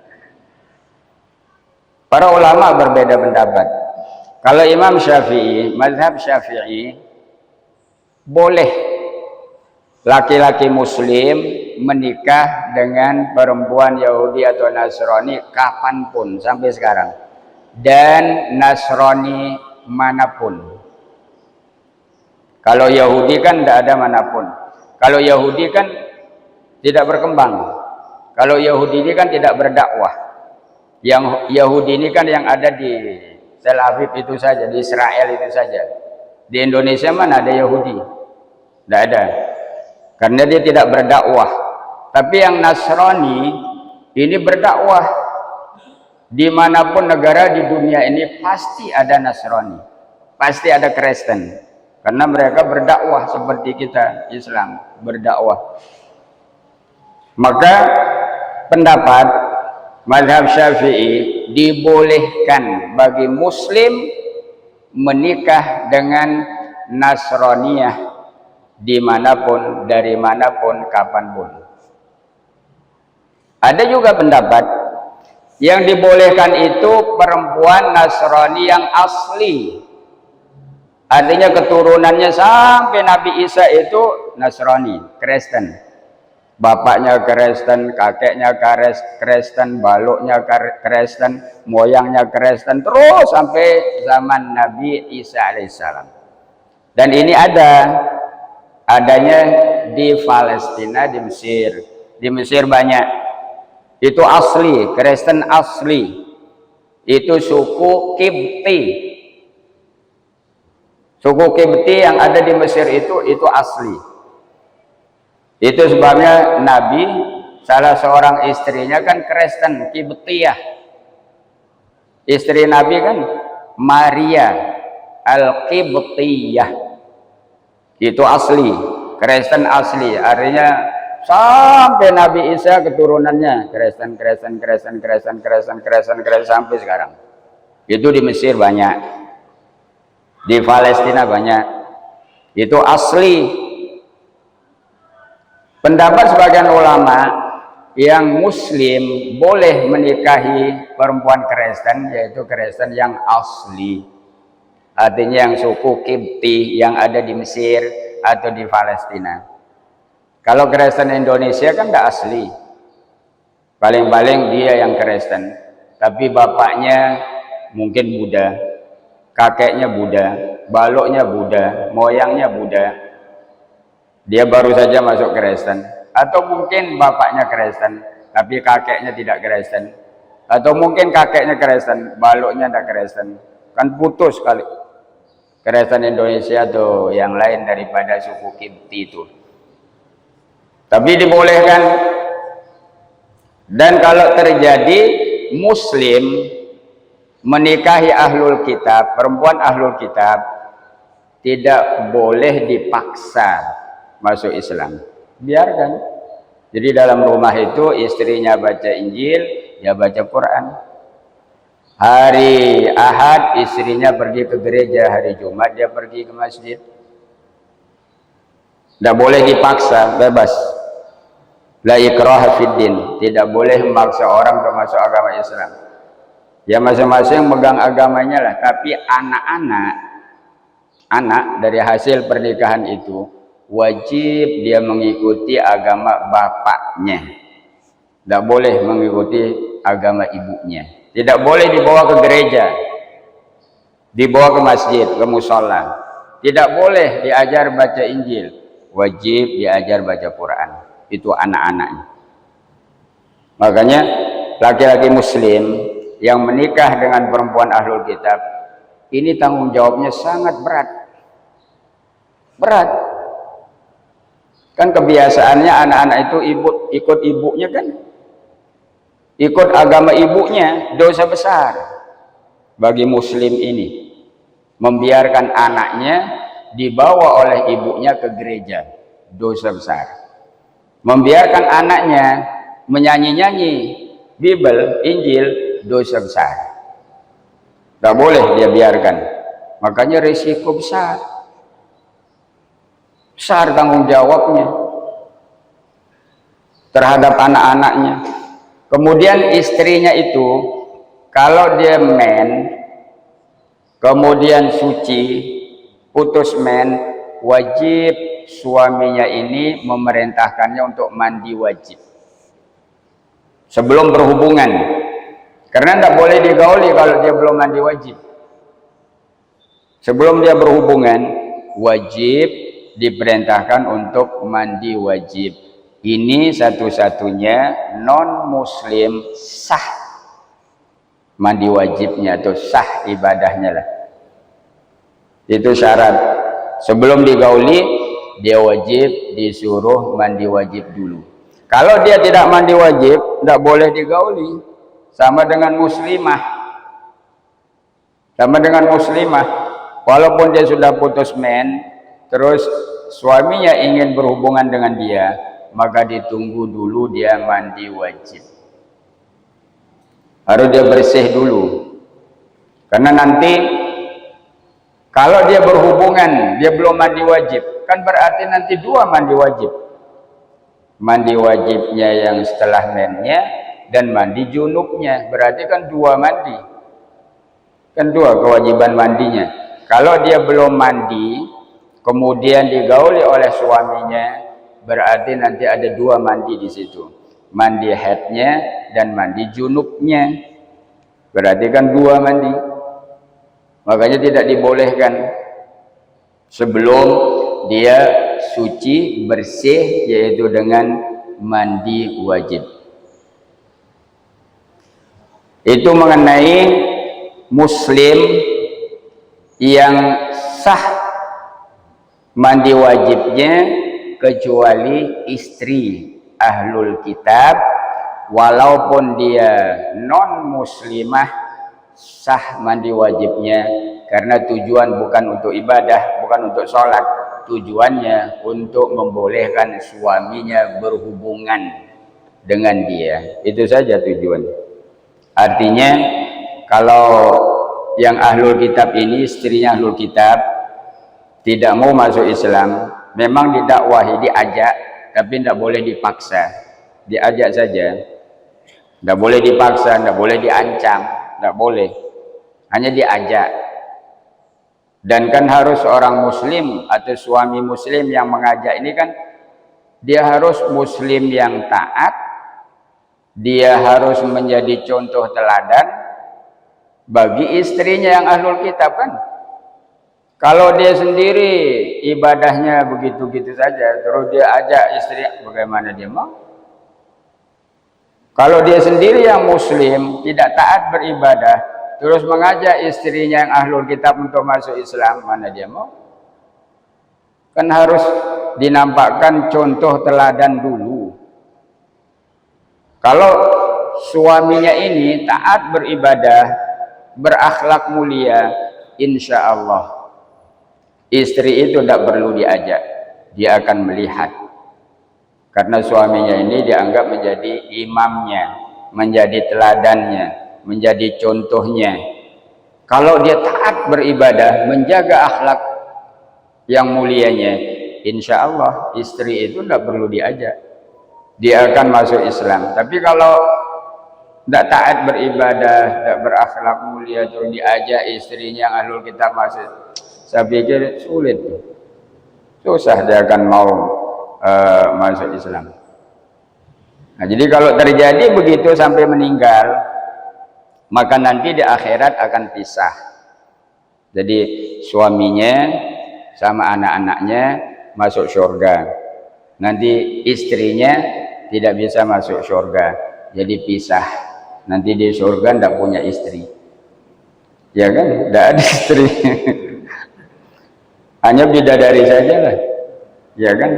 Para ulama berbeda pendapat. Kalau Imam Syafi'i, mazhab Syafi'i, boleh laki-laki Muslim menikah dengan perempuan Yahudi atau Nasrani kapanpun sampai sekarang, dan Nasrani manapun. Kalau Yahudi kan tidak ada manapun. Kalau Yahudi kan tidak berkembang. Kalau Yahudi ini kan tidak berdakwah. Yang Yahudi ini kan yang ada di Tel Aviv itu saja, di Israel itu saja. Di Indonesia mana ada Yahudi? Tidak ada. Karena dia tidak berdakwah. Tapi yang Nasrani ini berdakwah. Dimanapun negara di dunia ini pasti ada Nasrani, pasti ada Kristen. Karena mereka berdakwah seperti kita Islam berdakwah. Maka pendapat mazhab Syafi'i dibolehkan bagi Muslim menikah dengan Nasraniyah dimanapun, dari manapun, kapanpun. Ada juga pendapat yang dibolehkan itu perempuan Nasrani yang asli, artinya keturunannya sampai Nabi Isa itu Nasrani, Kristen. Bapaknya Kristen, kakeknya Kristen, baloknya Kristen, moyangnya Kristen, terus sampai zaman Nabi Isa alaihissalam. Dan ini adanya di Palestina, di Mesir. Di Mesir banyak. Itu asli, Kristen asli. Itu suku Kipti. Suku Kipti yang ada di Mesir itu asli. Itu sebabnya Nabi, salah seorang istrinya kan Kristen, Kiptiyah. Istri Nabi kan Maria Al-Kiptiyah. Itu asli, Kristen asli. Artinya sampai Nabi Isa keturunannya Kristen sampai sekarang. Itu di Mesir banyak. Di Palestina banyak. Itu asli. Pendapat sebagian ulama yang Muslim boleh menikahi perempuan Kristen, yaitu Kristen yang asli, artinya yang suku Kipti yang ada di Mesir atau di Palestina. Kalau Kristen Indonesia kan tidak asli, paling-paling dia yang Kristen, tapi bapaknya mungkin Buddha, kakeknya Buddha, baloknya Buddha, moyangnya Buddha. Dia baru saja masuk Kristen, atau mungkin bapaknya Kristen tapi kakeknya tidak Kristen, atau mungkin kakeknya Kristen baloknya tidak Kristen. Kan putus kali Kristen Indonesia atau yang lain daripada suku Kipti itu. Tapi dibolehkan. Dan kalau terjadi Muslim menikahi ahlul kitab, perempuan ahlul kitab, tidak boleh dipaksa masuk Islam, biarkan. Jadi dalam rumah itu istrinya baca Injil, dia baca Quran. Hari Ahad istrinya pergi ke gereja, hari Jumat dia pergi ke masjid. Tidak boleh dipaksa, bebas. La ikraha fiddin, tidak boleh memaksa orang untuk masuk agama Islam. Ya masing-masing megang agamanya lah, tapi anak dari hasil pernikahan itu wajib dia mengikuti agama bapaknya. Tidak boleh mengikuti agama ibunya. Tidak boleh dibawa ke gereja, dibawa ke masjid, ke musola. Tidak boleh diajar baca Injil, wajib diajar baca Quran. Itu anak-anaknya. Makanya laki-laki muslim yang menikah dengan perempuan ahlul kitab, ini tanggung jawabnya sangat berat. Berat. Kan kebiasaannya anak-anak itu ikut ibunya kan? Ikut agama ibunya, dosa besar bagi muslim ini. Membiarkan anaknya dibawa oleh ibunya ke gereja, dosa besar. Membiarkan anaknya menyanyi-nyanyi Bible, Injil, dosa besar. Tak boleh dia biarkan. Makanya risiko besar. Besar tanggung jawabnya terhadap anak-anaknya. Kemudian istrinya itu, kalau dia men, kemudian suci, putus men, wajib suaminya ini memerintahkannya untuk mandi wajib sebelum berhubungan, karena tidak boleh digauli kalau dia belum mandi wajib. Sebelum dia berhubungan wajib diperintahkan untuk mandi wajib. Ini satu-satunya non muslim sah mandi wajibnya atau sah ibadahnya lah. Itu syarat. Sebelum digauli dia wajib disuruh mandi wajib dulu. Kalau dia tidak mandi wajib, tidak boleh digauli. Sama dengan muslimah. Sama dengan muslimah. Walaupun dia sudah putus men, terus suaminya ingin berhubungan dengan dia, maka ditunggu dulu dia mandi wajib. Harus dia bersih dulu. Karena nanti kalau dia berhubungan, dia belum mandi wajib, kan berarti nanti dua mandi wajib. Mandi wajibnya yang setelah mennya dan mandi junubnya, berarti kan dua mandi. Kan dua kewajiban mandinya. Kalau dia belum mandi, kemudian digauli oleh suaminya, berarti nanti ada dua mandi di situ. Mandi haidnya dan mandi junubnya. Berarti kan dua mandi. Makanya tidak dibolehkan sebelum dia suci, bersih, yaitu dengan mandi wajib. Itu mengenai muslim yang sah mandi wajibnya, kecuali istri ahlul kitab, walaupun dia non muslimah, sah mandi wajibnya, karena tujuan bukan untuk ibadah, bukan untuk sholat, tujuannya untuk membolehkan suaminya berhubungan dengan dia. Itu saja tujuan. Artinya kalau yang ahlul kitab ini, istrinya ahlul kitab, tidak mau masuk Islam, memang didakwahi, diajak, tapi tidak boleh dipaksa. Diajak saja, tidak boleh dipaksa, tidak boleh diancam, tidak boleh, hanya diajak. Dan kan harus seorang muslim atau suami muslim yang mengajak ini kan, dia harus muslim yang taat, dia harus menjadi contoh teladan bagi istrinya yang ahlul kitab kan. Kalau dia sendiri ibadahnya begitu-gitu saja, terus dia ajak istri, bagaimana dia mau? Kalau dia sendiri yang muslim, tidak taat beribadah, terus mengajak istrinya yang ahlul kitab untuk masuk Islam, mana dia mau? Kan harus dinampakkan contoh teladan dulu. Kalau suaminya ini taat beribadah, berakhlak mulia, insya Allah istri itu tidak perlu diajak, dia akan melihat. Karena suaminya ini dianggap menjadi imamnya, menjadi teladannya. menjadi contohnya. Kalau dia taat beribadah, menjaga akhlak yang mulianya, insya Allah istri itu tidak perlu diajak, dia akan masuk Islam. Tapi kalau tidak taat beribadah, tidak berakhlak mulia, terus diajak istrinya yang ahlul kitab masuk, saya pikir sulit, susah dia akan mau masuk Islam. Nah, jadi kalau terjadi begitu sampai meninggal, maka nanti di akhirat akan pisah. Jadi suaminya sama anak-anaknya masuk surga, nanti istrinya tidak bisa masuk surga, jadi pisah. Nanti di surga tidak punya istri, ya kan? Tidak ada istri, hanya bidadari saja lah, ya kan?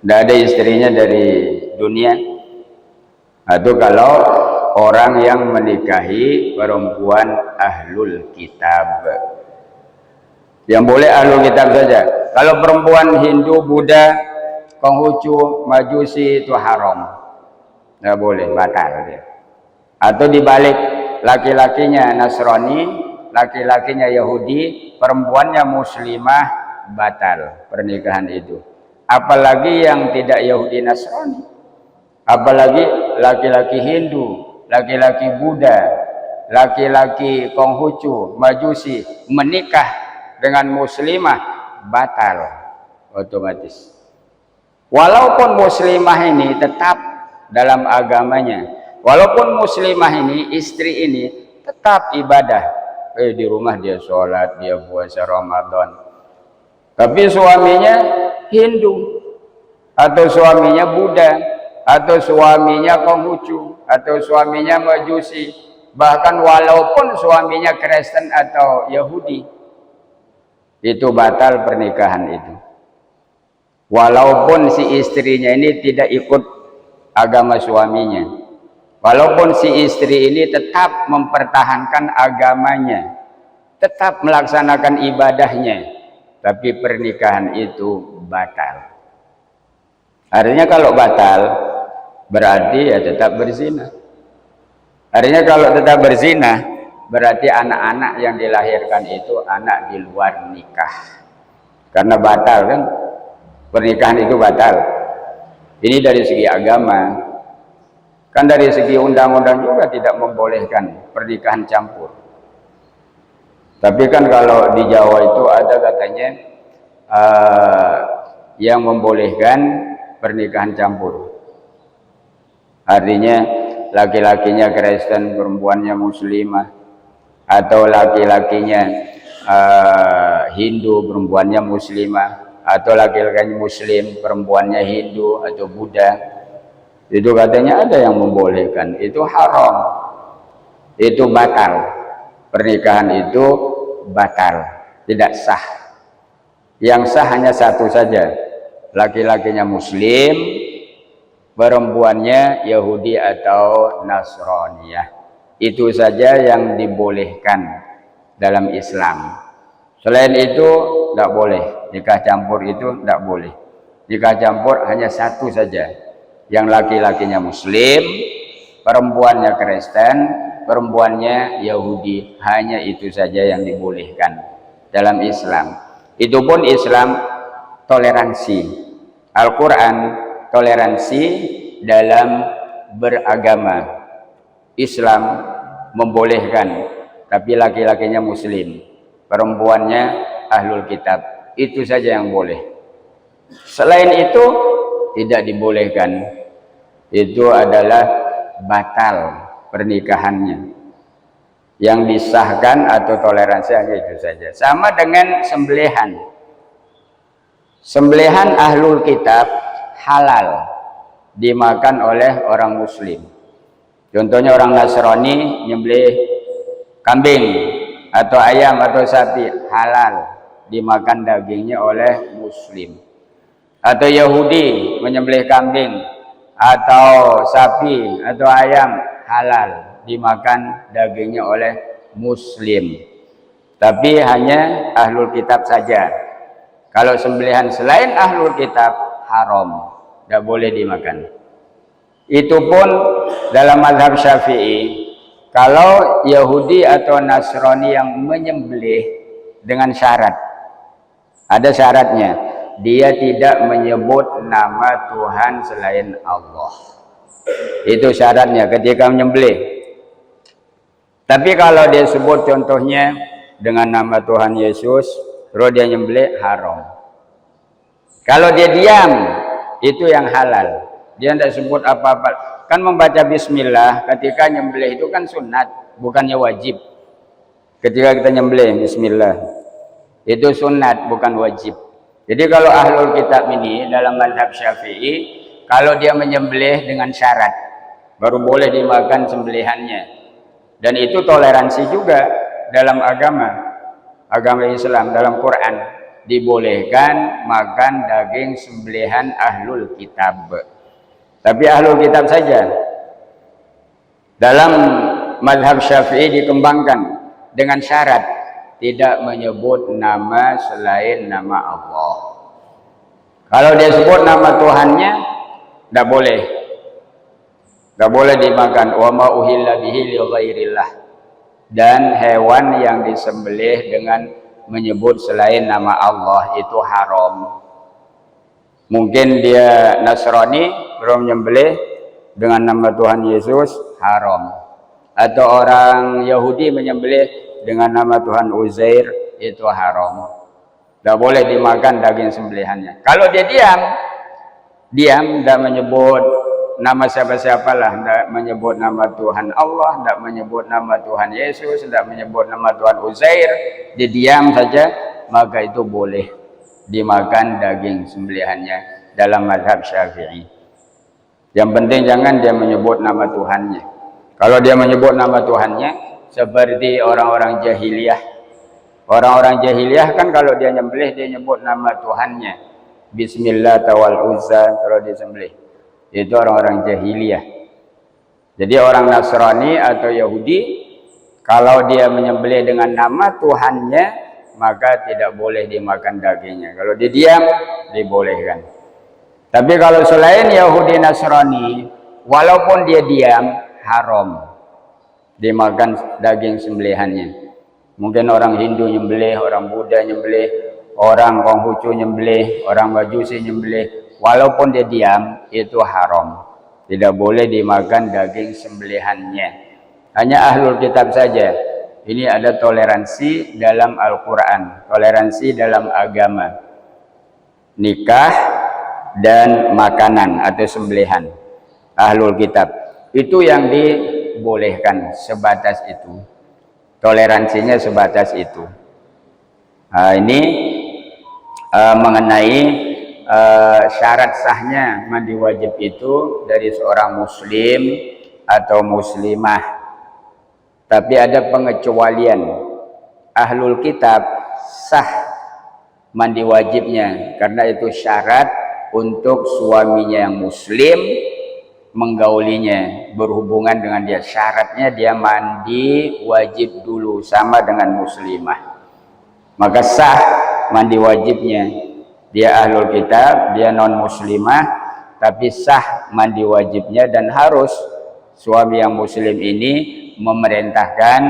Tidak ada istrinya dari dunia. Itu kalau orang yang menikahi perempuan ahlul kitab. Yang boleh ahlul kitab saja. Kalau perempuan Hindu, Buddha, Konghucu, Majusi itu haram, nggak boleh, batal dia. Atau dibalik, laki-lakinya Nasrani, laki-lakinya Yahudi, perempuannya Muslimah, batal pernikahan itu. Apalagi yang tidak Yahudi Nasrani, apalagi laki-laki Hindu, laki-laki Buddha, laki-laki Konghucu, Majusi menikah dengan muslimah, batal otomatis. Walaupun muslimah ini tetap dalam agamanya, walaupun muslimah ini, istri ini tetap ibadah, di rumah dia sholat, dia puasa Ramadan, tapi suaminya Hindu, atau suaminya Buddha, atau suaminya Konghucu, atau suaminya Majusi, bahkan walaupun suaminya Kristen atau Yahudi, itu batal pernikahan itu. Walaupun si istrinya ini tidak ikut agama suaminya, walaupun si istri ini tetap mempertahankan agamanya, tetap melaksanakan ibadahnya, tapi pernikahan itu batal. Artinya kalau batal berarti ya tetap berzina. Artinya kalau tetap berzina berarti anak-anak yang dilahirkan itu anak di luar nikah, karena batal kan, pernikahan itu batal. Ini dari segi agama, kan dari segi undang-undang juga tidak membolehkan pernikahan campur. Tapi kan kalau di Jawa itu ada katanya yang membolehkan pernikahan campur. Artinya laki-lakinya Kristen, perempuannya Muslimah, atau laki-lakinya Hindu, perempuannya Muslimah, atau laki-lakinya Muslim, perempuannya Hindu atau Buddha. Itu katanya ada yang membolehkan. Itu haram, itu batal. Pernikahan itu batal, tidak sah. Yang sah hanya satu saja, laki-lakinya Muslim, perempuannya Yahudi atau Nasraniyah. Itu saja yang dibolehkan dalam Islam. Selain itu tidak boleh. Nikah campur itu tidak boleh. Nikah campur hanya satu saja, yang laki-lakinya Muslim, perempuannya Kristen, perempuannya Yahudi. Hanya itu saja yang dibolehkan dalam Islam. Itu pun Islam toleransi. Al-Quran toleransi dalam beragama. Islam membolehkan, tapi laki-lakinya Muslim, perempuannya ahlul kitab. Itu saja yang boleh. Selain itu tidak dibolehkan. Itu adalah batal pernikahannya. Yang disahkan atau toleransi hanya itu saja. Sama dengan sembelihan. Sembelihan ahlul kitab halal dimakan oleh orang Muslim. Contohnya orang Nasrani nyembelih kambing atau ayam atau sapi, halal dimakan dagingnya oleh Muslim. Atau Yahudi menyembelih kambing atau sapi atau ayam, halal dimakan dagingnya oleh Muslim. Tapi hanya ahlul kitab saja. Kalau sembelihan selain ahlul kitab haram, tidak boleh dimakan. Itu pun dalam mazhab Syafi'i, Kalau Yahudi atau Nasrani yang menyembelih dengan syarat, ada syaratnya, dia tidak menyebut nama Tuhan selain Allah. Itu syaratnya ketika menyembelih. Tapi kalau dia sebut contohnya dengan nama Tuhan Yesus, terus dia nyembelih, haram. Kalau dia diam, itu yang halal. Dia tidak sebut apa-apa. Kan membaca bismillah ketika nyembelih itu kan sunat, bukannya wajib. Ketika kita nyembelih bismillah, itu sunat, bukan wajib. Jadi kalau ahlul kitab ini dalam mazhab Syafi'i, kalau dia menyembelih dengan syarat, baru boleh dimakan sembelihannya. Dan itu toleransi juga dalam agama Islam, dalam Quran. Dibolehkan makan daging sembelihan ahlul kitab. Tapi ahlul kitab saja. Dalam mazhab Syafi'i dikembangkan dengan syarat tidak menyebut nama selain nama Allah. Kalau dia sebut nama Tuhannya, tidak boleh. Tidak boleh dimakan. Wa ma uhilla bihi li ghairillah. Dan hewan yang disembelih dengan menyebut selain nama Allah itu haram. Mungkin dia Nasrani belum menyembelih dengan nama Tuhan Yesus, haram. Atau orang Yahudi menyembelih dengan nama Tuhan Uzair, itu haram. Tidak boleh dimakan daging sembelihannya. Kalau dia diam, tidak menyebut nama siapa-siapalah, tidak menyebut nama Tuhan Allah, tidak menyebut nama Tuhan Yesus, tidak menyebut nama Tuhan Uzair, dia diam saja, maka itu boleh dimakan daging sembelihannya dalam mazhab Syafi'i. Yang penting jangan dia menyebut nama Tuhannya. Kalau dia menyebut nama Tuhannya seperti orang-orang jahiliyah. Orang-orang jahiliyah kan kalau dia nyembelih dia nyebut nama Tuhannya. Bismillah tawal uzza kalau dia sembelih. Itu orang-orang jahiliyah. Jadi orang Nasrani atau Yahudi kalau dia menyembelih dengan nama Tuhannya, maka tidak boleh dimakan dagingnya. Kalau dia diam, dibolehkan. Tapi kalau selain Yahudi Nasrani, walaupun dia diam, haram dimakan daging sembelihannya. Mungkin orang Hindu nyembelih, orang Buddha nyembelih, orang Konghucu nyembelih, orang Majusi nyembelih, walaupun dia diam, itu haram. Tidak boleh dimakan daging sembelihannya. Hanya ahlul kitab saja. Ini ada toleransi dalam Al-Quran, toleransi dalam agama. Nikah dan makanan atau sembelihan. Ahlul kitab. Itu yang dibolehkan, sebatas itu. Toleransinya sebatas itu. Nah, ini mengenai syarat sahnya mandi wajib itu dari seorang muslim atau muslimah. Tapi ada pengecualian. Ahlul kitab sah mandi wajibnya karena itu syarat untuk suaminya yang muslim menggaulinya, berhubungan dengan dia. Syaratnya dia mandi wajib dulu sama dengan muslimah. Maka sah mandi wajibnya. Dia ahlul kitab, dia non muslimah, tapi sah mandi wajibnya dan harus suami yang muslim ini memerintahkan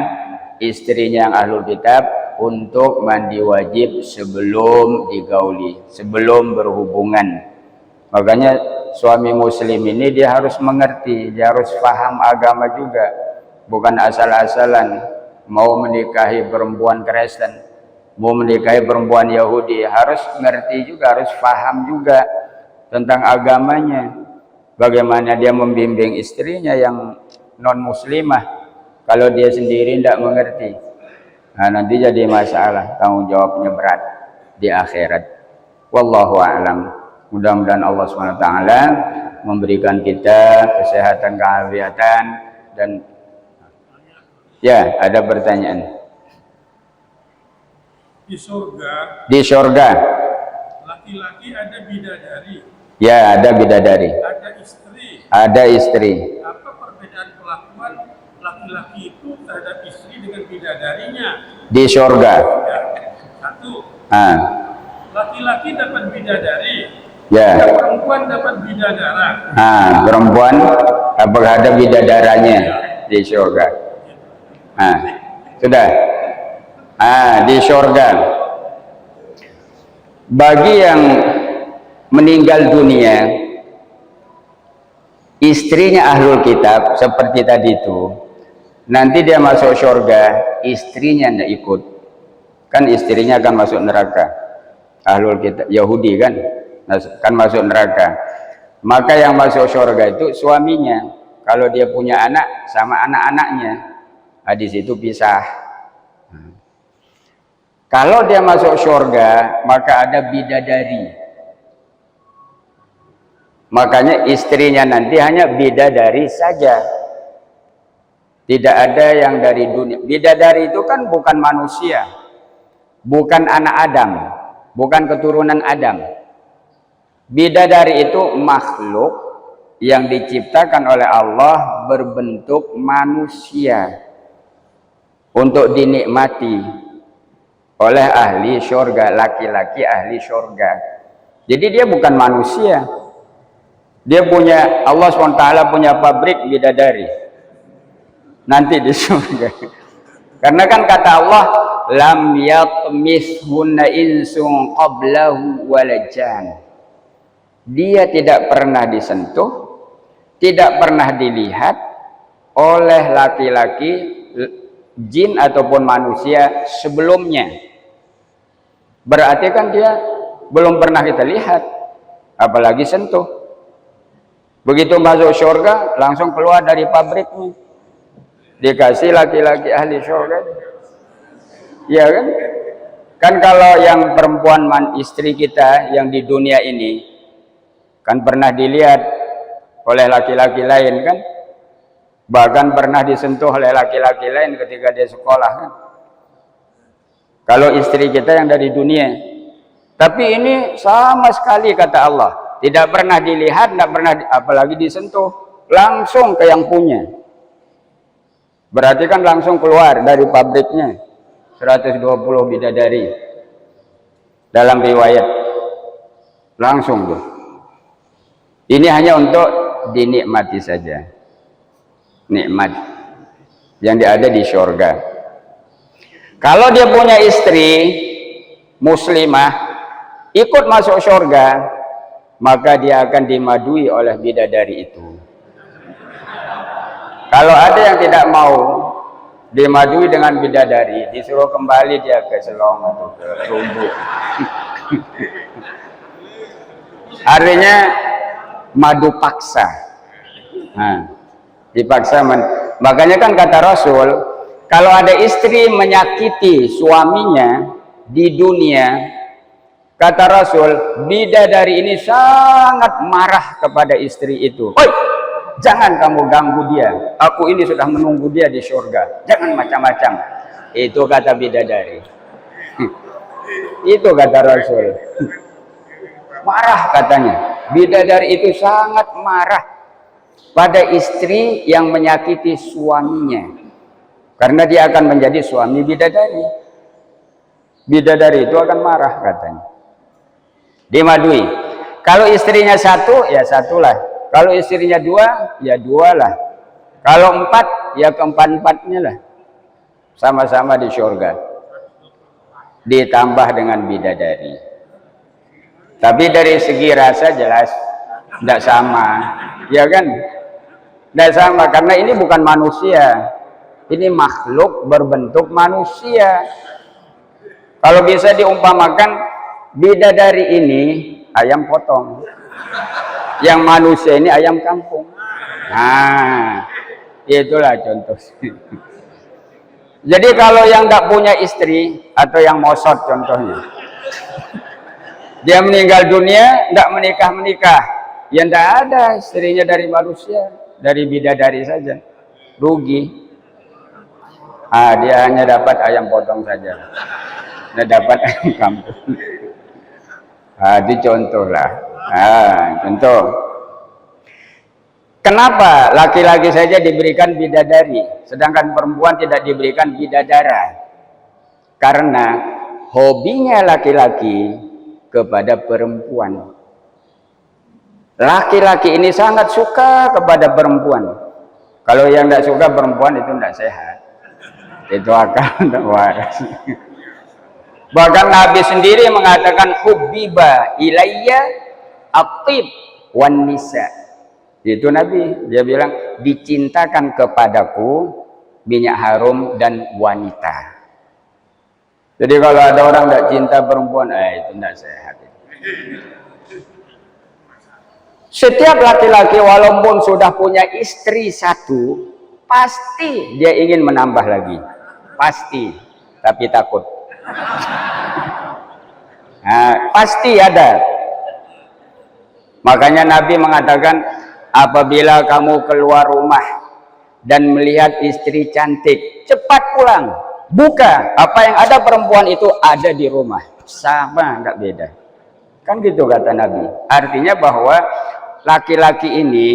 istrinya yang ahlul kitab untuk mandi wajib sebelum digauli, sebelum berhubungan. Makanya suami muslim ini dia harus mengerti, dia harus paham agama juga, bukan asal-asalan mau menikahi perempuan Kristen, mau menikahi perempuan Yahudi, harus ngerti juga, harus paham juga tentang agamanya, bagaimana dia membimbing istrinya yang non muslimah. Kalau dia sendiri tidak mengerti, nah nanti jadi masalah, tanggung jawabnya berat di akhirat. Wallahu a'lam. Mudah-mudahan Allah SWT memberikan kita kesehatan, keafiatan, dan ya, ada pertanyaan. Di surga laki-laki ada bidadari. Ya, ada bidadari. Ada istri. Ada istri. Apa perbedaan perlakuan laki-laki itu terhadap istri dengan bidadarinya? Di surga. Ya. Satu. Laki-laki dapat bidadari. Ya. Perempuan dapat bidadara. Perempuan apakah ada bidadaranya di surga? Nah, sudah. Di surga. Bagi yang meninggal dunia, istrinya ahlul kitab seperti tadi itu, nanti dia masuk surga, istrinya tidak ikut. Kan istrinya akan masuk neraka. Ahlul kitab Yahudi kan masuk neraka. Maka yang masuk surga itu suaminya. Kalau dia punya anak sama anak-anaknya, di situ pisah. Kalau dia masuk surga, maka ada bidadari. Makanya istrinya nanti hanya bidadari saja. Tidak ada yang dari dunia. Bidadari itu kan bukan manusia, bukan anak Adam, bukan keturunan Adam. Bidadari itu makhluk yang diciptakan oleh Allah berbentuk manusia untuk dinikmati oleh ahli surga, laki-laki ahli surga. Jadi dia bukan manusia. Dia punya, Allah SWT punya pabrik bidadari nanti di surga. Karena kan kata Allah, lam yatmithunna insun qablahu walajan. Dia tidak pernah disentuh, tidak pernah dilihat oleh laki-laki, jin ataupun manusia sebelumnya. Berarti kan dia belum pernah kita lihat, apalagi sentuh. Begitu masuk surga, langsung keluar dari pabriknya, dikasih laki-laki ahli surga. Ya kan? Kan kalau yang perempuan istri kita yang di dunia ini kan pernah dilihat oleh laki-laki lain kan, bahkan pernah disentuh oleh laki-laki lain ketika dia sekolah kan. Kalau istri kita yang dari dunia, tapi ini sama sekali kata Allah, tidak pernah dilihat, tidak pernah apalagi disentuh, langsung ke yang punya. Berarti kan langsung keluar dari pabriknya 120 bidadari dalam riwayat, langsung tuh. Ini hanya untuk dinikmati saja, nikmat yang ada di surga. Kalau dia punya istri muslimah ikut masuk surga, maka dia akan dimadui oleh bidadari itu. Kalau ada yang tidak mau dimadui dengan bidadari, disuruh kembali dia ke Selong atau ke Rumbu. Artinya madu paksa. Nah, dipaksa. Makanya kan kata Rasul, kalau ada istri menyakiti suaminya di dunia, kata Rasul, bidadari ini sangat marah kepada istri itu. Oi, jangan kamu ganggu dia. Aku ini sudah menunggu dia di surga. Jangan macam-macam. Itu kata bidadari. Itu kata Rasul. Marah katanya. Bidadari itu sangat marah pada istri yang menyakiti suaminya, karena dia akan menjadi suami bidadari. Bidadari itu akan marah katanya. Dimadui. Kalau istrinya satu, ya satulah. Kalau istrinya dua, ya dualah. Kalau empat, ya keempat-empatnya lah. Sama-sama di surga. Ditambah dengan bidadari. Tapi dari segi rasa jelas tidak sama, ya kan? Tidak sama, karena ini bukan manusia, ini makhluk berbentuk manusia. Kalau bisa diumpamakan, bidadari ini ayam potong, yang manusia ini ayam kampung. Nah, itulah contoh. Jadi kalau yang nggak punya istri atau yang mosot contohnya, dia meninggal dunia, tidak menikah, ya tidak ada istrinya dari manusia, dari bidadari saja, rugi. Dia hanya dapat ayam potong saja, tidak dapat ayam kampung. Itu contoh lah. Contoh. Kenapa laki-laki saja diberikan bidadari, sedangkan perempuan tidak diberikan bidadara? Karena hobinya laki-laki kepada perempuan. Laki-laki ini sangat suka kepada perempuan. Kalau yang tidak suka perempuan itu tidak sehat. Itu akal tidak waras. Bahkan Nabi sendiri mengatakan hubbiba ilayya at-tib wan nisa. Itu Nabi, dia bilang dicintakan kepadaku minyak harum dan wanita. Jadi kalau ada orang tidak cinta perempuan, itu tidak sehat. Setiap laki-laki walaupun sudah punya istri satu, pasti dia ingin menambah lagi. Pasti, tapi takut. Nah, pasti ada. Makanya Nabi mengatakan, apabila kamu keluar rumah dan melihat istri cantik, cepat pulang. Buka, apa yang ada perempuan itu ada di rumah. Sama, nggak beda. Kan gitu kata Nabi. Artinya bahwa laki-laki ini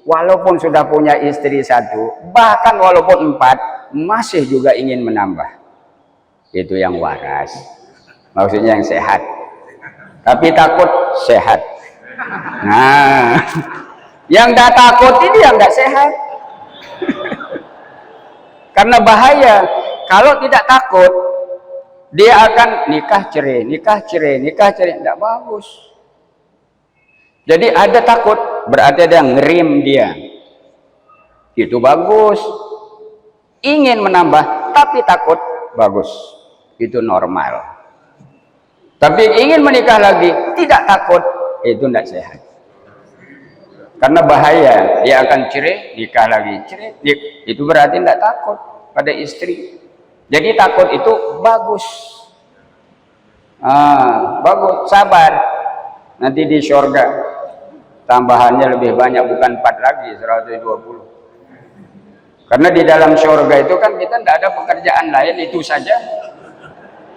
walaupun sudah punya istri satu, bahkan walaupun 4, masih juga ingin menambah. Itu yang waras. Maksudnya yang sehat. Tapi takut sehat. Nah, yang tidak takut ini yang tidak sehat. Karena bahaya. Kalau tidak takut, dia akan nikah cerai, nikah cerai, nikah cerai. Tidak bagus. Jadi ada takut, berarti ada ngerim dia. Itu bagus. Ingin menambah, tapi takut, bagus. Itu normal. Tapi ingin menikah lagi, tidak takut, itu tidak sehat. Karena bahaya, dia akan cerai, nikah lagi, cerai. Itu berarti tidak takut pada istri. Jadi takut itu bagus. Bagus, sabar. Nanti di surga tambahannya lebih banyak, bukan 4 lagi, 120. Karena di dalam surga itu kan kita tidak ada pekerjaan lain, itu saja.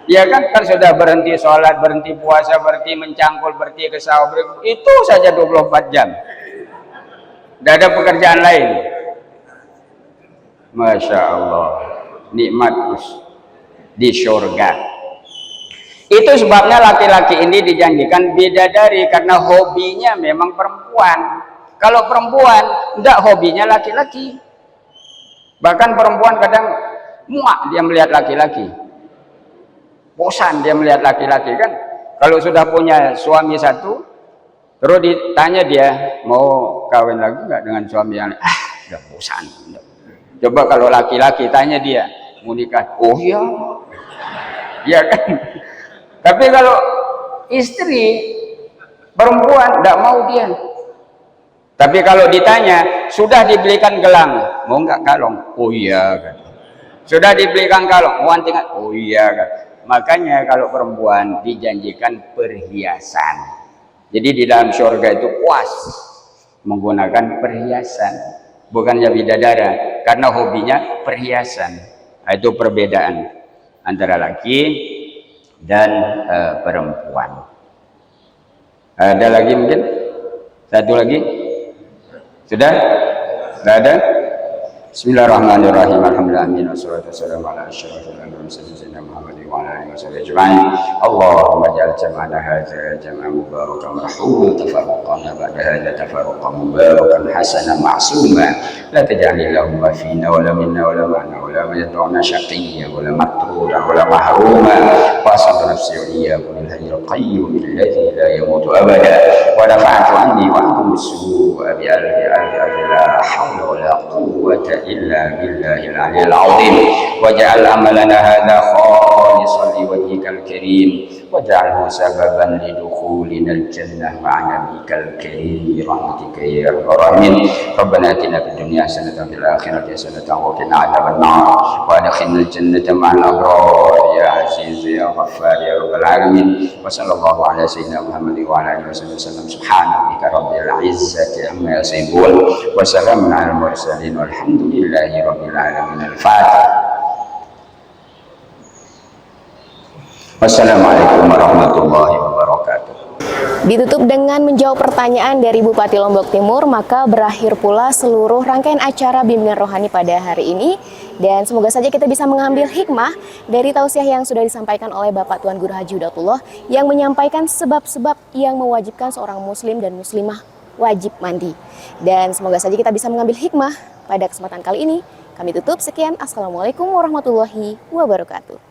Ya kan sudah berhenti sholat, berhenti puasa, berhenti mencangkul, berhenti ke sawah, itu saja 24 jam. Tidak ada pekerjaan lain. Masya Allah, nikmat terus di surga. Itu sebabnya laki-laki ini dijanjikan bidadari, karena hobinya memang perempuan. Kalau perempuan tidak, hobinya laki-laki. Bahkan perempuan kadang muak dia melihat laki-laki, bosan dia melihat laki-laki kan. Kalau sudah punya suami satu, terus ditanya dia mau kawin lagi nggak dengan suami yang udah bosan. Coba kalau laki-laki tanya dia mau nikah, oh iya, ya kan. Tapi kalau istri perempuan tidak mau dia. Tapi kalau ditanya sudah dibelikan gelang, mau nggak kalung? Oh iya kan. Sudah dibelikan kalung, mau anting? Oh iya kan. Makanya kalau perempuan dijanjikan perhiasan. Jadi di dalam surga itu puas menggunakan perhiasan, bukannya bidadara, karena hobinya perhiasan. Nah, itu perbedaan antara laki dan perempuan. Ada lagi mungkin? Satu lagi? Sudah? Tidak ada? Bismillahirrahmanirrahim. Alhamdulillah, wassalatu wassalamu ala asyrafil anbiya'i sayyidina Muhammad wa ala alihi wasallam ajma'in. Allahumma ij'al jam'ana hadza jam'an mubarakan marhuman, tafarraqana ba'da hadza tafarruqan mubarakan hasanan ma'suman. La taj'al Allahumma fina wa la minna wa la ma'na wa la yad'una syaqiyya wa la matrura wa la mahruma. Wa as'alu nafsi wa iyyakum bil hayyil qayyum alladzi la yamutu abada. Wa nafa'tu anni wa ankum bis-su'a bi alfi la hawla wa la quwwata إلا بالله العلي العظيم واجعل عملنا هذا خالصا لوجهك الكريم واجعله سببا لدخولنا الجنة مع نبيك الكريم برحمتك يا أرحم الراحمين ربنا آتنا في الدنيا حسنة وفي الآخرة حسنة وقنا عذاب النار وأدخلنا الجنة مع الأبرار يا عزيز يا غفار يا رب العالمين وصلى الله على سيدنا محمد وعلى آله وصحبه وسلم سبحان ربك رب العزة عما يصفون وسلام على المرسلين والحمد لله رب العالمين. الفاتحة. Wassalamualaikum warahmatullahi wabarakatuh. Ditutup dengan menjawab pertanyaan dari Bupati Lombok Timur, maka berakhir pula seluruh rangkaian acara bimbingan rohani pada hari ini. Dan semoga saja kita bisa mengambil hikmah dari tausiah yang sudah disampaikan oleh Bapak Tuan Guru Haji Hudatullah yang menyampaikan sebab-sebab yang mewajibkan seorang muslim dan muslimah wajib mandi. Dan semoga saja kita bisa mengambil hikmah pada kesempatan kali ini. Kami tutup, sekian. Assalamualaikum warahmatullahi wabarakatuh.